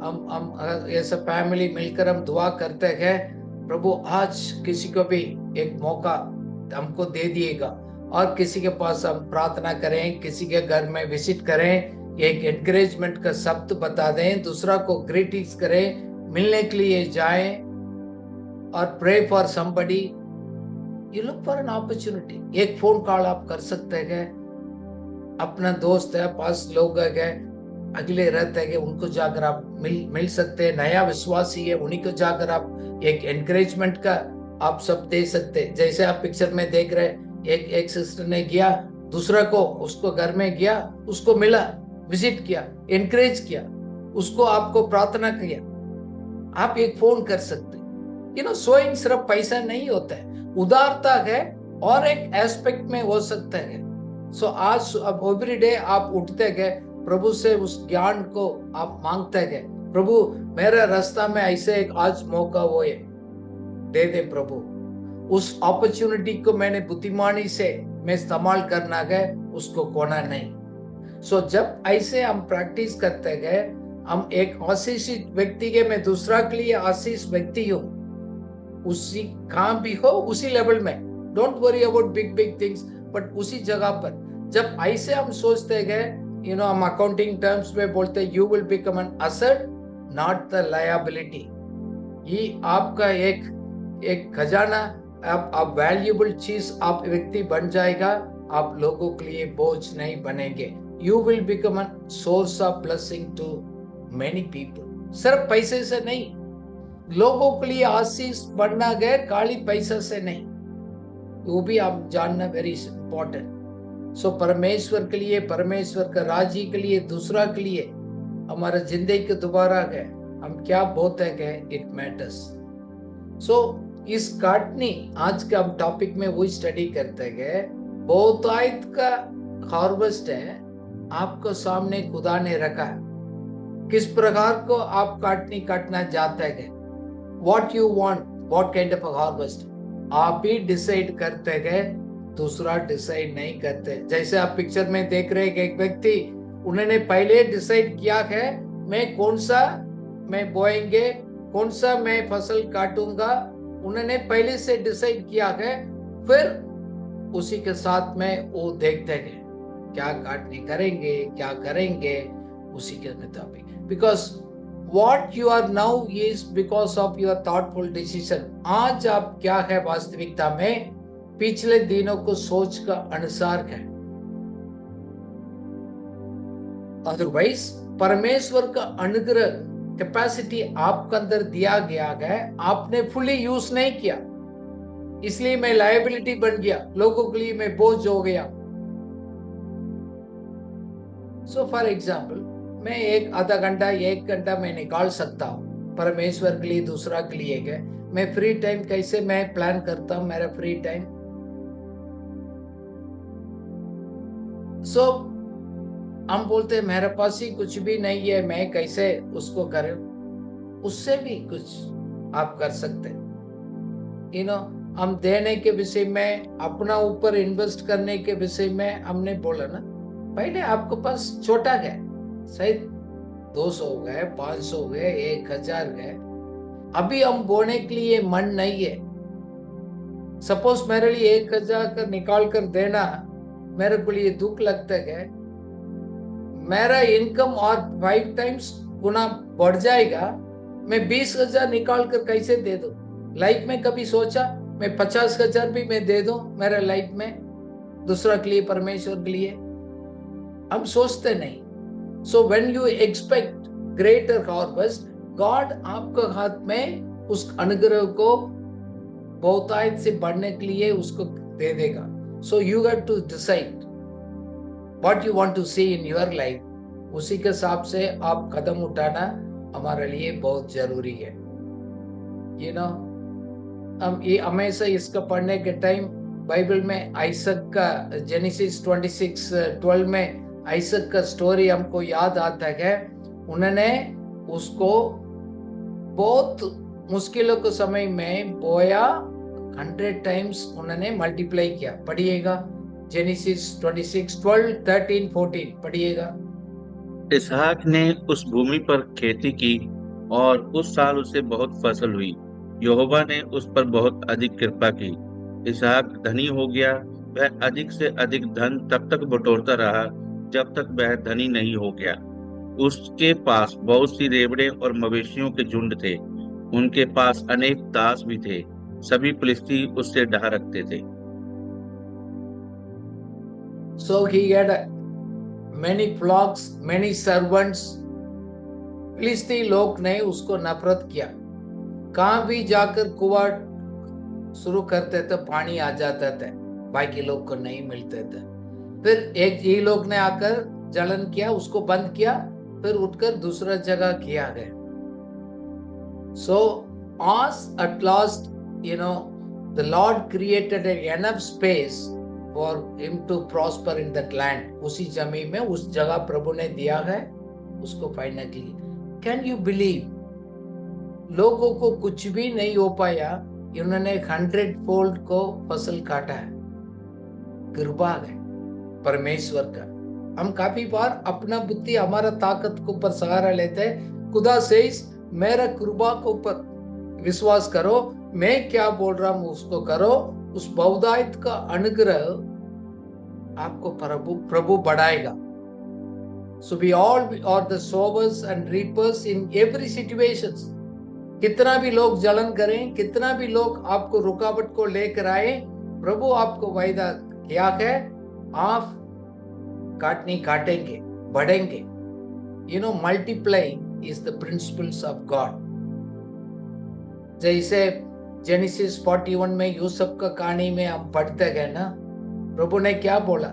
हम ऐसा फैमिली मिलकर हम दुआ करते हैं, प्रभु आज किसी को भी एक मौका हमको दे दिएगा, और किसी के पास हम प्रार्थना करें, किसी के घर में विजिट करें, एक एनकरेजमेंट का शब्द बता दें, दूसरा को ग्रीटिंग्स करें, मिलने के लिए जाएं और pray for somebody. You look for an opportunity. एक फोन कॉल आप कर सकते हैं, अपना दोस्त है, पास लोग है, अगले रहते हैं, उनको जाकर आप मिल सकते हैं, नया विश्वासी है, उन्हीं को जाकर आप एक एनकरेजमेंट का आप सब दे सकते हैं। जैसे आप पिक्चर में देख रहे हैं, एक सिस्टर ने गया, दूसरा को उसको घर में गया, उसको मिला, विजिट किया, एनकरेज किया, उसको आपको प्रार्थना किया। आप एक फोन कर सकते हैं। सोइंग सिर्फ पैसा नहीं होता है, उदारता है और एक एस्पेक्ट में हो सकता है। आज अब एवरी डे आप उठते गए, प्रभु से उस ज्ञान को आप मांगते गए, प्रभु मेरा रास्ता में ऐसे एक आज मौका वो है, दे दे प्रभु। उस अपॉर्चुनिटी को मैंने बुद्धिमानी से मैं इस्तेमाल करना गए, उसको खोना नहीं। जब ऐसे हम प्रैक्टिस करते गए, हम एक आशीषित व्यक्ति के, मैं दूसरा के लिए आशीष व्यक्ति हूँ, उसी कहाँ भी हो उसी लेवल में, don't worry about big things, but उसी जगह पर जब ऐसे हम सोचते गए, हम अकाउंटिंग टर्म्स में बोलते हैं, you will become an asset not the liability. ये आपका एक खजाना, आप वैल्यूएबल चीज आप व्यक्ति बन जाएगा, आप लोगों के लिए बोझ नहीं बनेंगे। You will become an source of blessing to many people. सिर्फ पैसे से नहीं, लोगों के लिए आशीष बनना गए, खाली पैसा से नहीं, वो भी आप जानना वेरी इंपॉर्टेंट। परमेश्वर के लिए, परमेश्वर का राज्य के लिए, दूसरा के लिए, हमारा जिंदगी के दोबारा गए, हम क्या बोलते गए, इट मैटर्स। इस काटनी आज का हम टॉपिक में वही स्टडी करते गए। बहुतायत का हार्वेस्ट है, आपको सामने खुदा ने रखा है, किस प्रकार को आप काटना चाहते हैं, what you want, what kind of harvest, आप ही डिसाइड करते गए, दूसरा डिसाइड नहीं करते। जैसे आप पिक्चर में देख रहे हैं, एक व्यक्ति, उन्होंने पहले डिसाइड किया है मैं कौन सा मैं बोएंगे, कौन सा मैं फसल काटूंगा, उन्होंने पहले से डिसाइड किया है, फिर उसी के साथ में वो देखते हैं क्या काटने करेंगे, क्या करेंगे, उसी के मुताबिक। Because what you are now is because of your thoughtful decision। आज आप क्या है वास्तविकता में, पिछले दिनों को सोच का अनुसार है। अदरवाइज परमेश्वर का अनुग्रह कैपेसिटी आपके अंदर दिया गया है, आपने फुली यूज नहीं किया, इसलिए मैं लायबिलिटी बन गया, लोगों के लिए मैं बोझ हो गया। फॉर एग्जाम्पल, मैं एक आधा घंटा 1 घंटा मैं निकाल सकता हूँ परमेश्वर के लिए, दूसरा के लिए है। मैं फ्री टाइम कैसे मैं प्लान करता हूँ मेरा फ्री टाइम। हम बोलते हैं मेरे पास ही कुछ भी नहीं है, मैं कैसे उसको करूं। उससे भी कुछ आप कर सकते हैं। हम देने के विषय में, अपना ऊपर इन्वेस्ट करने के विषय में हमने बोला ना, पहले आपके पास छोटा है, शायद 200 गए, 500 गए, 1000 गए, अभी हम बोने के लिए मन नहीं है। सपोज मेरे लिए 1000 का निकाल कर देना मेरे को लिए दुख लगता है, मेरा इनकम और 5 टाइम्स गुना बढ़ जाएगा, मैं 20,000 निकाल कर कैसे दे दूं? लाइफ में कभी सोचा मैं 50,000 भी मैं दे दूं मेरे लाइफ में दूसरा के लिए, परमेश्वर के लिए? हम सोचते नहीं। So when you expect greater harvest, God आपके हाथ में उस अनुग्रह को बहुतायत से बढ़ने के लिए उसको दे देगा. So you got to decide what you want to see in your life. उसी के हिसाब से आप कदम उठाना हमारे लिए बहुत जरूरी है. You know, हम ये हमेशा इसका पढ़ने के टाइम बाइबल में आइसक का जेनेसिस 26:12 में आइसक का स्टोरी हमको याद आता है. उन्होंने उसको बहुत मुश्किलों के समय में बोया, 100 टाइम्स उन्होंने मल्टीप्लाई किया. पढ़िएगा जेनेसिस 26:12, 13, 14 पढ़िएगा. इसहाक ने उस भूमि पर खेती की और उस साल उसे बहुत फसल हुई. यहोवा ने उस पर बहुत अधिक कृपा की. इसहाक धनी हो गया. वह अधिक से अधिक धन तब तक बटोरता रहा जब तक वह धनी नहीं हो गया. उसके पास बहुत सी रेवड़े और मवेशियों के झुंड थे. उनके पास अनेक दास भी थे. सभी फिलिस्ती उससे डहा रखते थे. So he had many flocks, many servants. फिलिस्ती लोग ने उसको नफरत किया. कहां भी जाकर कुआं शुरू करते थे पानी आ जाता था, बाकी लोग को नहीं मिलते थे. फिर एक ये लोग ने आकर जलन किया, उसको बंद किया, फिर उठकर दूसरा जगह किया गया. So as at last, you know, the Lord created enough space for him to prosper in that land. उसी जमीन में उस जगह प्रभु ने दिया है उसको पाने के लिए. Can you believe? लोगों को कुछ भी नहीं हो पाया, इन्होंने 100-fold को फसल काटा है. कृपा है परमेश्वर का. हम काफी बार अपना बुद्धि, हमारा ताकत को ऊपर सहारा लेते हैं. खुदा से मेरा कृपा को ऊपर विश्वास करो, मैं क्या बोल रहा हूं उसको करो. उस बहुदायित का अनुग्रह आपको प्रभु बढ़ाएगा. So we all are the sowers and reapers in every situations. कितना भी लोग जलन करें, कितना भी लोग आपको रुकावट को लेकर आए, प्रभु आपको वायदा किया है, आप काटनी काटेंगे, बढ़ेंगे. You know, multiplying is the principles of God. जैसे जेनेसिस 41 में यूसुफ का कहानी में हम पढ़ते गए ना, प्रभु ने क्या बोला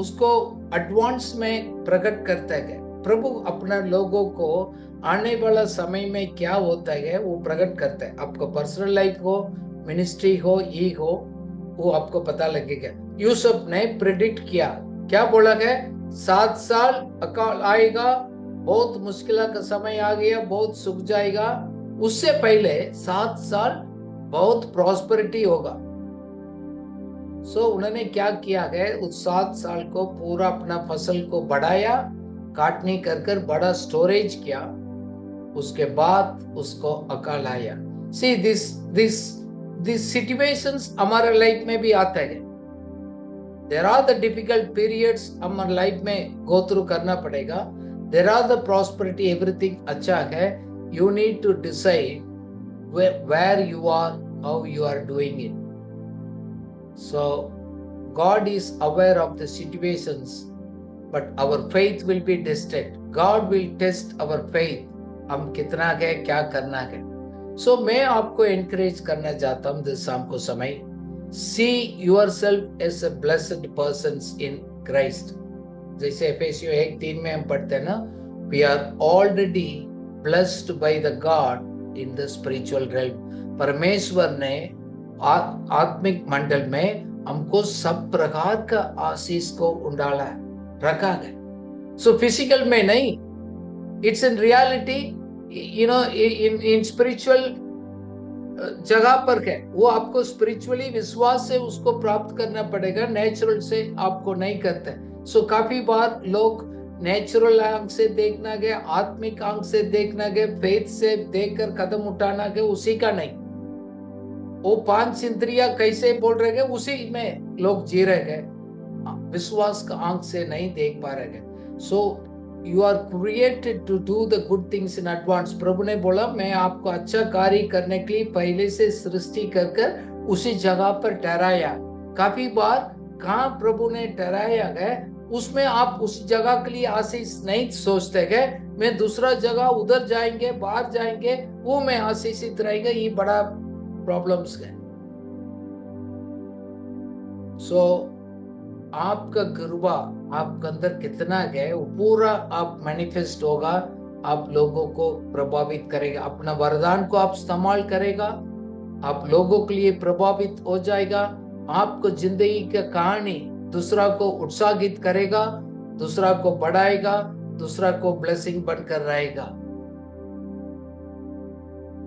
उसको एडवांस में प्रकट करते गए. प्रभु अपना लोगों को आने वाला समय में क्या होता है वो प्रकट करता है. आपको पर्सनल लाइफ हो, मिनिस्ट्री हो, ये हो, वो आपको पता लगेगा. यूसुफ ने प्रेडिक्ट किया, क्या बोला है, 7 साल अकाल आएगा, बहुत मुश्किल का समय आ गया, बहुत सूख जाएगा. उससे पहले 7 साल बहुत प्रॉस्पेरिटी होगा. सो उन्होंने क्या किया है, उस 7 साल को पूरा अपना फसल को बढ़ाया, काटनी कर बड़ा स्टोरेज किया. उसके बाद उसको अकाल आया. सी दिस सिचुएशंस हमारे लाइफ में भी आता है. There are the difficult periods हमारे लाइफ में गो थ्रू करना पड़ेगा. There are the prosperity, everything अच्छा है. You need to decide where you are, how you are doing it. So God is aware of the situations, but our faith will be tested. God will test our faith. हम कितना है, क्या करना है. So मैं आपको encourage करना चाहता हूँ this शाम को समय, see yourself as a blessed persons in Christ. जैसे एफेसियों 1:3 में हम पढ़ते हैं ना, we are already blessed by the God in the spiritual realm. परमेश्वर ने आत्मिक मंडल में हमको सब प्रकार का आशीष को उंडाला है, रखा है. सो फिजिकल में नहीं, it's in reality, you know, in spiritual जगह पर है. वो आपको स्पिरिचुअली विश्वास से उसको प्राप्त करना पड़ेगा, नेचुरल से आपको नहीं करते. सो काफी बार लोग नेचुरल आंख से देखना गया, आत्मिक आंख से देखना गया, फेथ से देखकर कदम उठाना गया, उसी का नहीं. वो 5 इंद्रियां कैसे बोल रहे गए, उसी में लोग जी रहे गए, विश्वास का आंख से नहीं देख पा रहे गए. So you are created to do the good things in advance. प्रभु ने बोला मैं आपको अच्छा कार्य करने के लिए पहले से सृष्टि कर उसी जगह पर ठहराया. काफी बार कहाँ प्रभु ने ठहराया गया, उसमें आप उस जगह के लिए आशीष नहीं सोचते है, मैं दूसरा जगह उधर जाएंगे, बाहर जाएंगे, वो मैं आशीषित रहेगा, ये बड़ा प्रॉब्लम्स है। सो आपका कृपा आपके अंदर कितना है वो पूरा आप मैनिफेस्ट होगा, आप लोगों को प्रभावित करेगा, अपना वरदान को आप इस्तेमाल करेगा, आप लोगों के लिए प्रभावित हो जाएगा, आपको जिंदगी का कहानी दूसरा को उत्साहित करेगा, दूसरा को बढ़ाएगा, दूसरा को ब्लेसिंग बनकर रहेगा।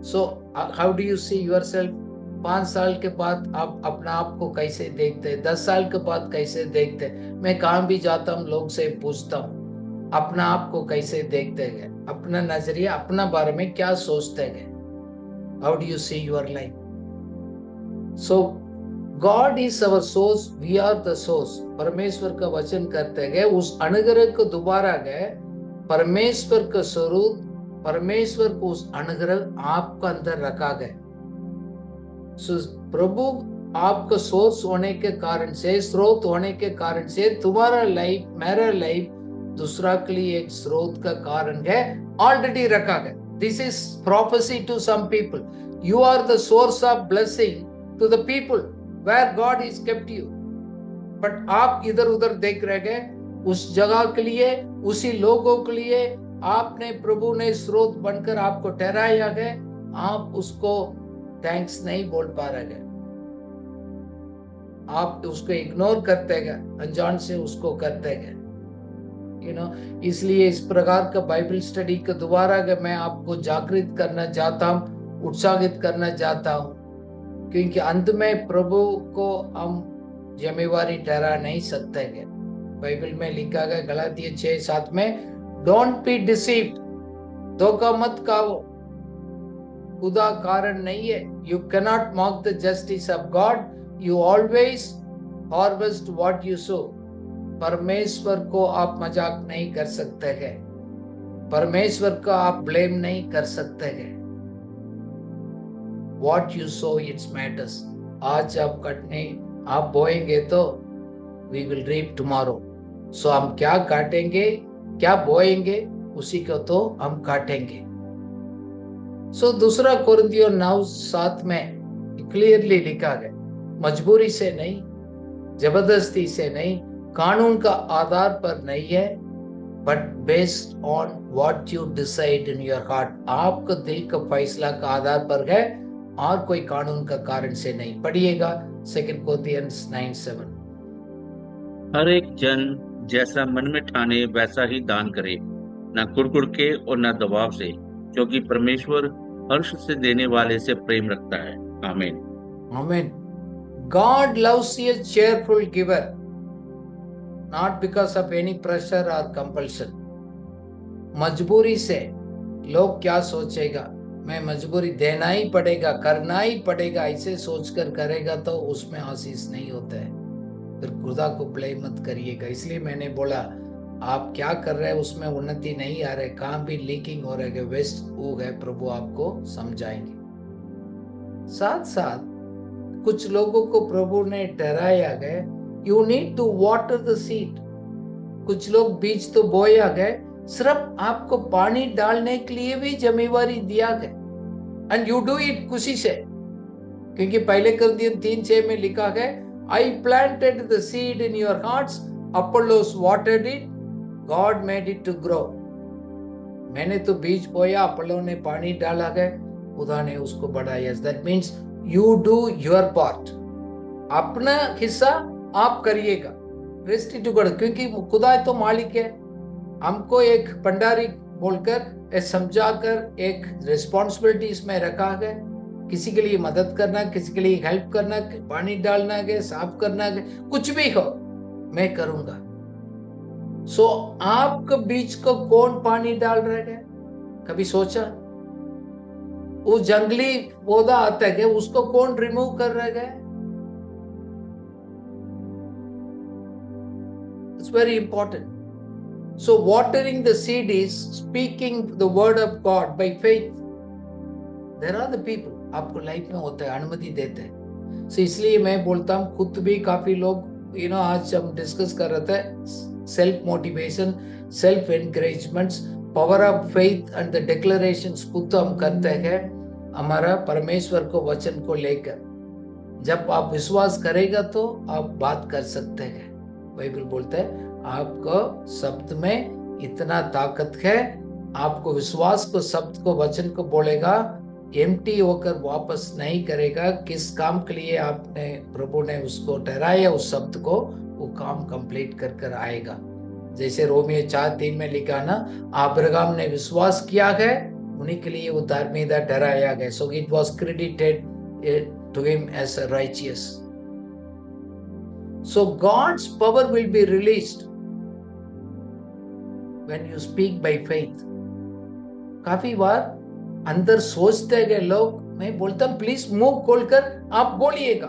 So how do you see yourself? 5 साल के बाद आप अपना आप को कैसे देखते हैं? 10 साल के बाद कैसे देखते हैं? मैं कहाँ भी जाता हूँ लोग से पूछता हूँ अपना आप को कैसे देखते हैं, अपना नजरिया, अपना बारे में क्या सोचते हैं? How do you see your life? So God is our source, we are the source. परमेश्वर का वचन करते हैं, उस अनुग्रह को दोबारा गए, परमेश्वर का स्वरूप, परमेश्वर को उस अनुग्रह आपका अंदर रखा गया। प्रभु आपका सोर्स होने के कारण से, स्रोत होने के कारण से तुम्हारा लाइफ, मेरा लाइफ दूसरा के लिए एक स्रोत का कारण है, ऑलरेडी रखा गया। This is prophecy to some people. You are the source of blessing to the people where God is kept you. But आप इधर उधर देख रहे गए, उस जगह के लिए, उसी लोगों के लिए आपने, प्रभु ने स्रोत बनकर आपको ठहराया गया, आप उसको थैंक्स नहीं बोल पा रहे, आप उसको इग्नोर करते गए, अनजान से उसको करते गए, इसलिए इस प्रकार का बाइबल स्टडी को दोबारा मैं आपको जागृत करना चाहता हूँ, उत्साहित करना चाहता हूँ, क्योंकि अंत में प्रभु को हम जिम्मेवारी ठहरा नहीं सकते हैं। बाइबल में लिखा गया गलातिया 6:7 में, डोंट बी डिसीव्ड, धोखा मत खाओ, खुदा कारण नहीं है। You cannot mock the justice of God, you always harvest what you so. परमेश्वर को आप मजाक नहीं कर सकते हैं, परमेश्वर को आप ब्लेम नहीं कर सकते हैं। What you so it's matters. आज आप कटने, आप बोएंगे तो वी विल रीप टुमारो। सो हम क्या काटेंगे, क्या बोएंगे, उसी को तो हम काटेंगे। सो दूसरा कोरिन्थियों 9:7 में क्लियरली लिखा गया, मजबूरी से नहीं, जबरदस्ती से नहीं, कानून का आधार पर नहीं है, but based on what you decide in your heart. आपका दिल का फैसला का आधार पर है, और कोई कानून का कारण से नहीं। पढ़िएगा 2 कोरिन्थियंस 9:7। हर एक जन जैसा मन में ठाने वैसा ही दान करे, न कुड़कुड़ के और न दबाव से, क्योंकि परमेश्वर हर्ष से देने वाले से प्रेम रखता है। आमीन। आमीन। God loves a cheerful giver, not because of any pressure or compulsion. मजबूरी से लोग क्या सोचेगा, मैं मजबूरी देना ही पड़ेगा, करना ही पड़ेगा, ऐसे सोचकर करेगा तो उसमें आशीष नहीं होता है। फिर खुदा को ब्लेम मत करिएगा। इसलिए मैंने बोला, आप क्या कर रहे हैं उसमें उन्नति नहीं आ रहे, कहां भी लीकिंग हो रहे, वेस्ट हो गए, प्रभु आपको समझाएंगे। साथ साथ कुछ लोगों को प्रभु ने ठहराया गया, you need to water the seed. कुछ लोग बीज तो बोया गए, सिर्फ आपको पानी डालने के लिए भी जिम्मेवारी दिया गया, एंड यू डू इट खुशी से, क्योंकि पहले कोरिन्थियन 3:6 में लिखा है, I planted the seed in your hearts, Apollos watered it, God made it to grow. मैंने तो बीज बोया, अपोलो ने पानी डाला गया, खुदा ने उसको बढ़ाया। That means you do your part, अपना हिस्सा आप करिएगा, रेस्ट टू गॉड, क्योंकि खुदा तो मालिक है। हमको एक भंडारी बोलकर, समझाकर एक रिस्पॉन्सिबिलिटी इसमें रखा है, किसी के लिए मदद करना, किसी के लिए हेल्प करना, पानी डालना है, साफ करना है, कुछ भी हो मैं करूंगा। सो आपके बीच को कौन पानी डाल रहा है, कभी सोचा? वो जंगली पौधा आता है, उसको कौन रिमूव कर रहा है? It's very important. So watering the seed is speaking the word of God by faith. There are the people आपको लाइफ में होता है, अनुमति देते हैं। So इसलिए मैं बोलता हूँ, खुद भी काफी लोग आज हम डिस्कस कर रहे थे self motivation, self encouragements, power of faith and the declarations खुद हम करते हैं हमारा परमेश्वर को वचन को लेकर। जब आप विश्वास करेगा तो आप बात कर सकते हैं। बाइबल बोलता है आपको शब्द में इतना ताकत है, आपको विश्वास को शब्द को वचन को बोलेगा, एम्प्टी होकर वापस नहीं करेगा। किस काम के लिए आपने प्रभु ने उसको ठहराया उस शब्द को, वो काम कंप्लीट कर कर आएगा। जैसे रोमियो 4:3 में लिखा ना, अब्राहम ने विश्वास किया है, उन्हीं के लिए वो धार्मिकता ठहराया गया। So it was credited to him as a righteous. So God's power will be released when you speak by faith. काफी बार अंदर सोचते गए लोग, मैं बोलता हूं प्लीज मुंह खोलकर आप बोलिएगा।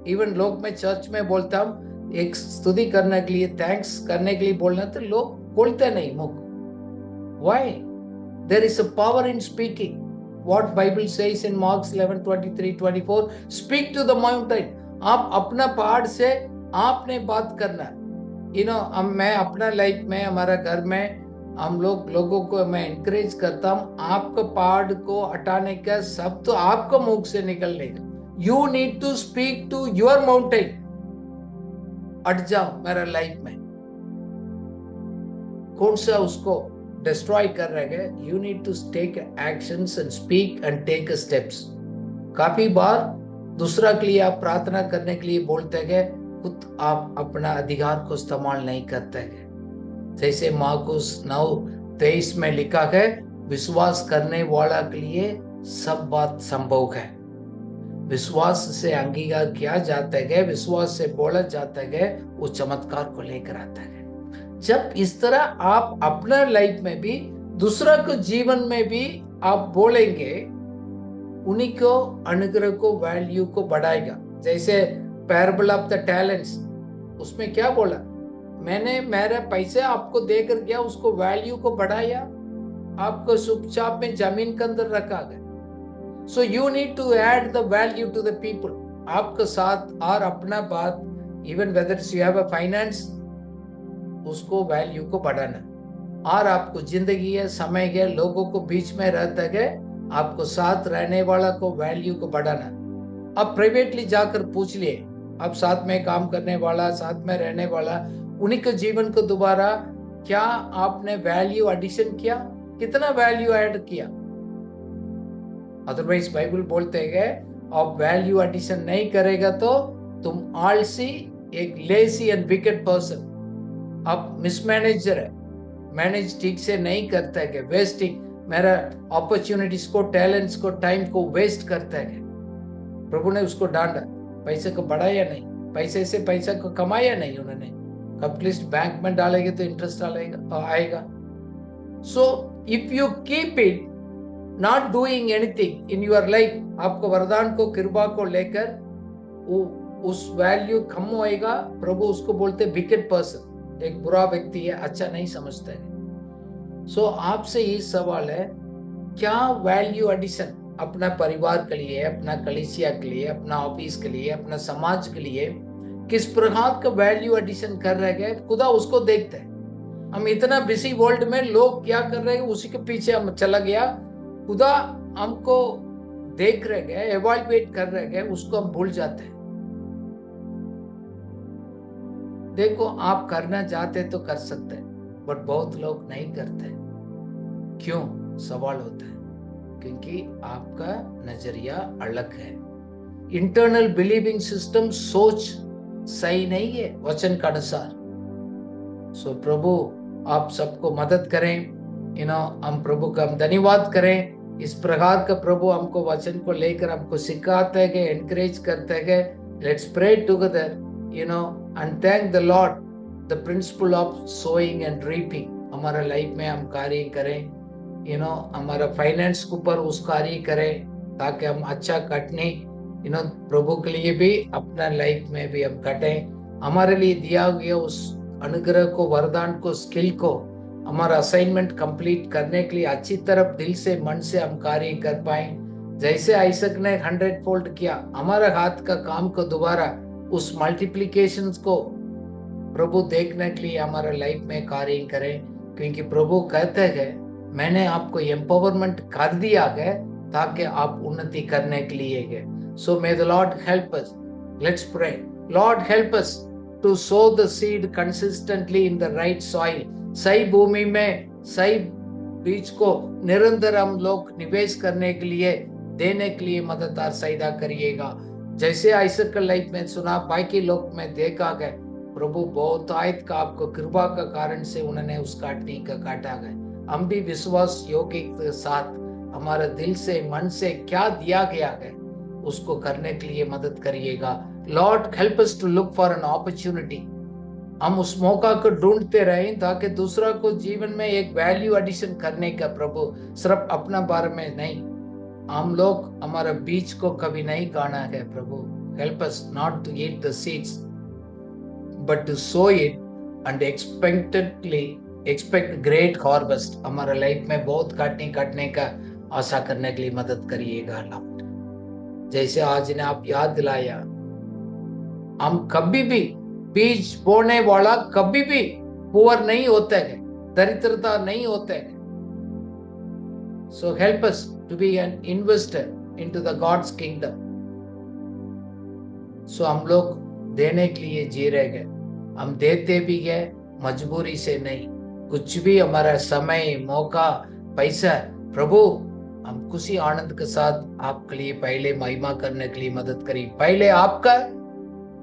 इवन लोग मैं चर्च में बोलता हूं एक स्तुति करने के लिए, थैंक्स करने के लिए बोलना, तो लोग खोलते नहीं मुंह। Why? There is a power in speaking. What Bible says in Mark's 11:23-24, speak to the mountain. आप अपना पहाड़ से आपने बात करना। मैं अपना लाइफ में, हमारा घर में हम लोगों को मैं एनकरेज करता हूं, आपके पहाड़ को हटाने का सब तो आपको मुंह से निकलनेगा। You need to speak to your mountain. हट जाओ मेरा लाइफ में, कौन सा उसको डिस्ट्रॉय कर रहे हैं। You need to take actions and speak and take steps. काफी बार दूसरा के लिए आप प्रार्थना करने के लिए बोलते हैं, खुद आप अपना अधिकार को इस्तेमाल नहीं करते हैं। जैसे मार्कुस 9:23 में लिखा है, विश्वास करने वाला के लिए सब बात संभव है। विश्वास से अंगीकार किया जाता है, विश्वास से बोला जाता है, वो चमत्कार को लेकर आता है। जब इस तरह आप अपना लाइफ में भी, दूसरा को जीवन में भी आप बोलेंगे, उन्हीं को अनुग्रह को, वैल्यू को बढ़ाएगा। जैसे पैराबल ऑफ द टैलेंट्स, उसमें क्या बोला, मैंने मेरे पैसे आपको देकर गया, उसको वैल्यू को बढ़ाया, आपको चुपचाप में जमीन के अंदर रखा गया। So you need to add the value to the people. आपके साथ और अपना बात, even whether you have a finance, उसको वैल्यू को बढ़ाना। और आपको जिंदगी है, समय है, लोगों को बीच में रहता है, आपको साथ रहने वाला को वैल्यू को बढ़ाना। अब प्राइवेटली जाकर पूछ लिए, अब साथ में काम करने वाला, साथ में रहने वाला, उन्हीं के जीवन को दोबारा क्या आपने वैल्यू एडिशन किया, कितना वैल्यू ऐड किया। अदरवाइज बाइबल बोलते हैं आप वैल्यू एडिशन नहीं करेगा तो तुम आलसी, एक लेजी एंड विकेट पर्सन। आप मिसमैनेजर है, मैनेज ठीक से नहीं करता है, वेस्टिंग मेरा अपॉर्चुनिटीज को, टैलेंट्स को, टाइम को वेस्ट करता है। प्रभु ने उसको डांटा, पैसे को बढ़ाया नहीं, पैसे से पैसा को कमाया नहीं उन्होंने। एटलीस्ट बैंक में डालेंगे तो इंटरेस्ट आएगा। सो if you keep it not doing anything in your life, आपको वरदान को, कृपा को लेकर उस वैल्यू कम होएगा। प्रभु उसको बोलते विकेट पर्सन, एक बुरा व्यक्ति है, अच्छा नहीं समझता है। सो आपसे ये सवाल है, क्या वैल्यू एडिशन अपना परिवार के लिए, अपना कलीसिया के लिए, अपना ऑफिस के लिए, अपना समाज के लिए किस प्रकार का वैल्यू एडिशन कर रहे हैं, खुदा उसको देखते हैं। हम इतना बिजी वर्ल्ड में लोग क्या कर रहे हैं, उसी के पीछे हम चला गया। खुदा हमको देख रहे हैं, एवैल्यूएट कर रहे हैं, उसको हम भूल जाते हैं। देखो, आप करना चाहते तो कर सकते हैं, बट बहुत लोग नहीं करते। क्यों? सवाल होता है क्योंकि आपका नजरिया अलग है। इंटरनल बिलीविंग सिस्टम, सोच सही नहीं है वचन का अनुसार। सो प्रभु आप सबको मदद करें। हम प्रभु का धन्यवाद करें। इस प्रकार का प्रभु हमको वचन को लेकर हमको सिखाते हैं, एनकरेज करते हैं। Let's pray together, and thank the Lord, the principle of sowing and reaping हमारा लाइफ में हम कार्य करें। हमारा फाइनेंस के ऊपर उस कार्य करें ताकि हम अच्छा कटने, प्रभु के लिए भी, अपना लाइफ में भी हम कटें। हमारे लिए दिया गया उस अनुग्रह को, वरदान को, स्किल को, हमारा असाइनमेंट कंप्लीट करने के लिए अच्छी तरफ दिल से, मन से हम कार्य कर पाए। जैसे आइसक ने 100 फोल्ड किया, हमारा हाथ का काम को दोबारा उस मल्टीप्लिकेशन को प्रभु देखने के लिए हमारे लाइफ में कार्य करें, क्योंकि प्रभु कहते हैं मैंने आपको एम्पावरमेंट कर दिया है ताकि आप उन्नति करने के लिए है। So may the Lord help us. Let's pray. Lord help us to sow the seed consistently in the right soil. सही भूमि में सही बीज को निरंतर हम लोग निवेश करने के लिए देने के लिए मददगार सहायता करिएगा। जैसे आइसक का लाइफ में सुना, बाकी लोग में देखा गया, प्रभु बहुत आयत का आपको कृपा का कारण से उन्होंने उस काटने का काटा गया। हम भी विश्वास योग्य के साथ हमारे दिल से मन से क्या दिया गया है उसको करने के लिए मदद करिएगा। Lord help us to look for an opportunity. हम उस मौका को ढूंढते रहें ताकि दूसरा को जीवन में एक वैल्यू एडिशन करने का, प्रभु सिर्फ अपना बारे में नहीं, हम लोग हमारा बीज को कभी नहीं खाना है। प्रभु help us not to eat the seeds but to sow it and expect great harvest. हमारा लाइफ में बहुत काटने का आशा करने के लिए मदद करिएगा लॉर्ड। जैसे आज ने आप याद दिलाया, हम कभी भी बीज बोने वाला कभी भी पुअर नहीं होते हैं, दरिद्रता नहीं होते हैं। So help us to be an investor into the God's kingdom. So हम लोग देने के लिए जी रहे गए, हम देते भी गए मजबूरी से नहीं। कुछ भी हमारा समय, मौका, पैसा, प्रभु हम खुशी आनंद के साथ आपके लिए पहले महिमा करने के लिए मदद करिए। पहले आपका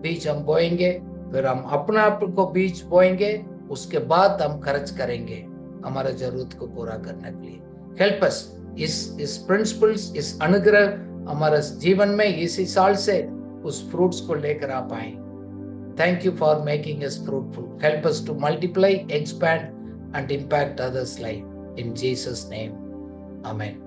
बीज हम बोएंगे, फिर हम अपना आप को बीज बोएंगे, उसके बाद हम खर्च करेंगे हमारा जरूरत को पूरा करने के लिए। हेल्प अस इस प्रिंसिपल्स, इस अनुग्रह हमारे जीवन में इसी साल से उस फ्रूट्स को लेकर आ पाए। Thank you for making us fruitful. Help us to multiply, expand and impact others' life. In Jesus' name, Amen.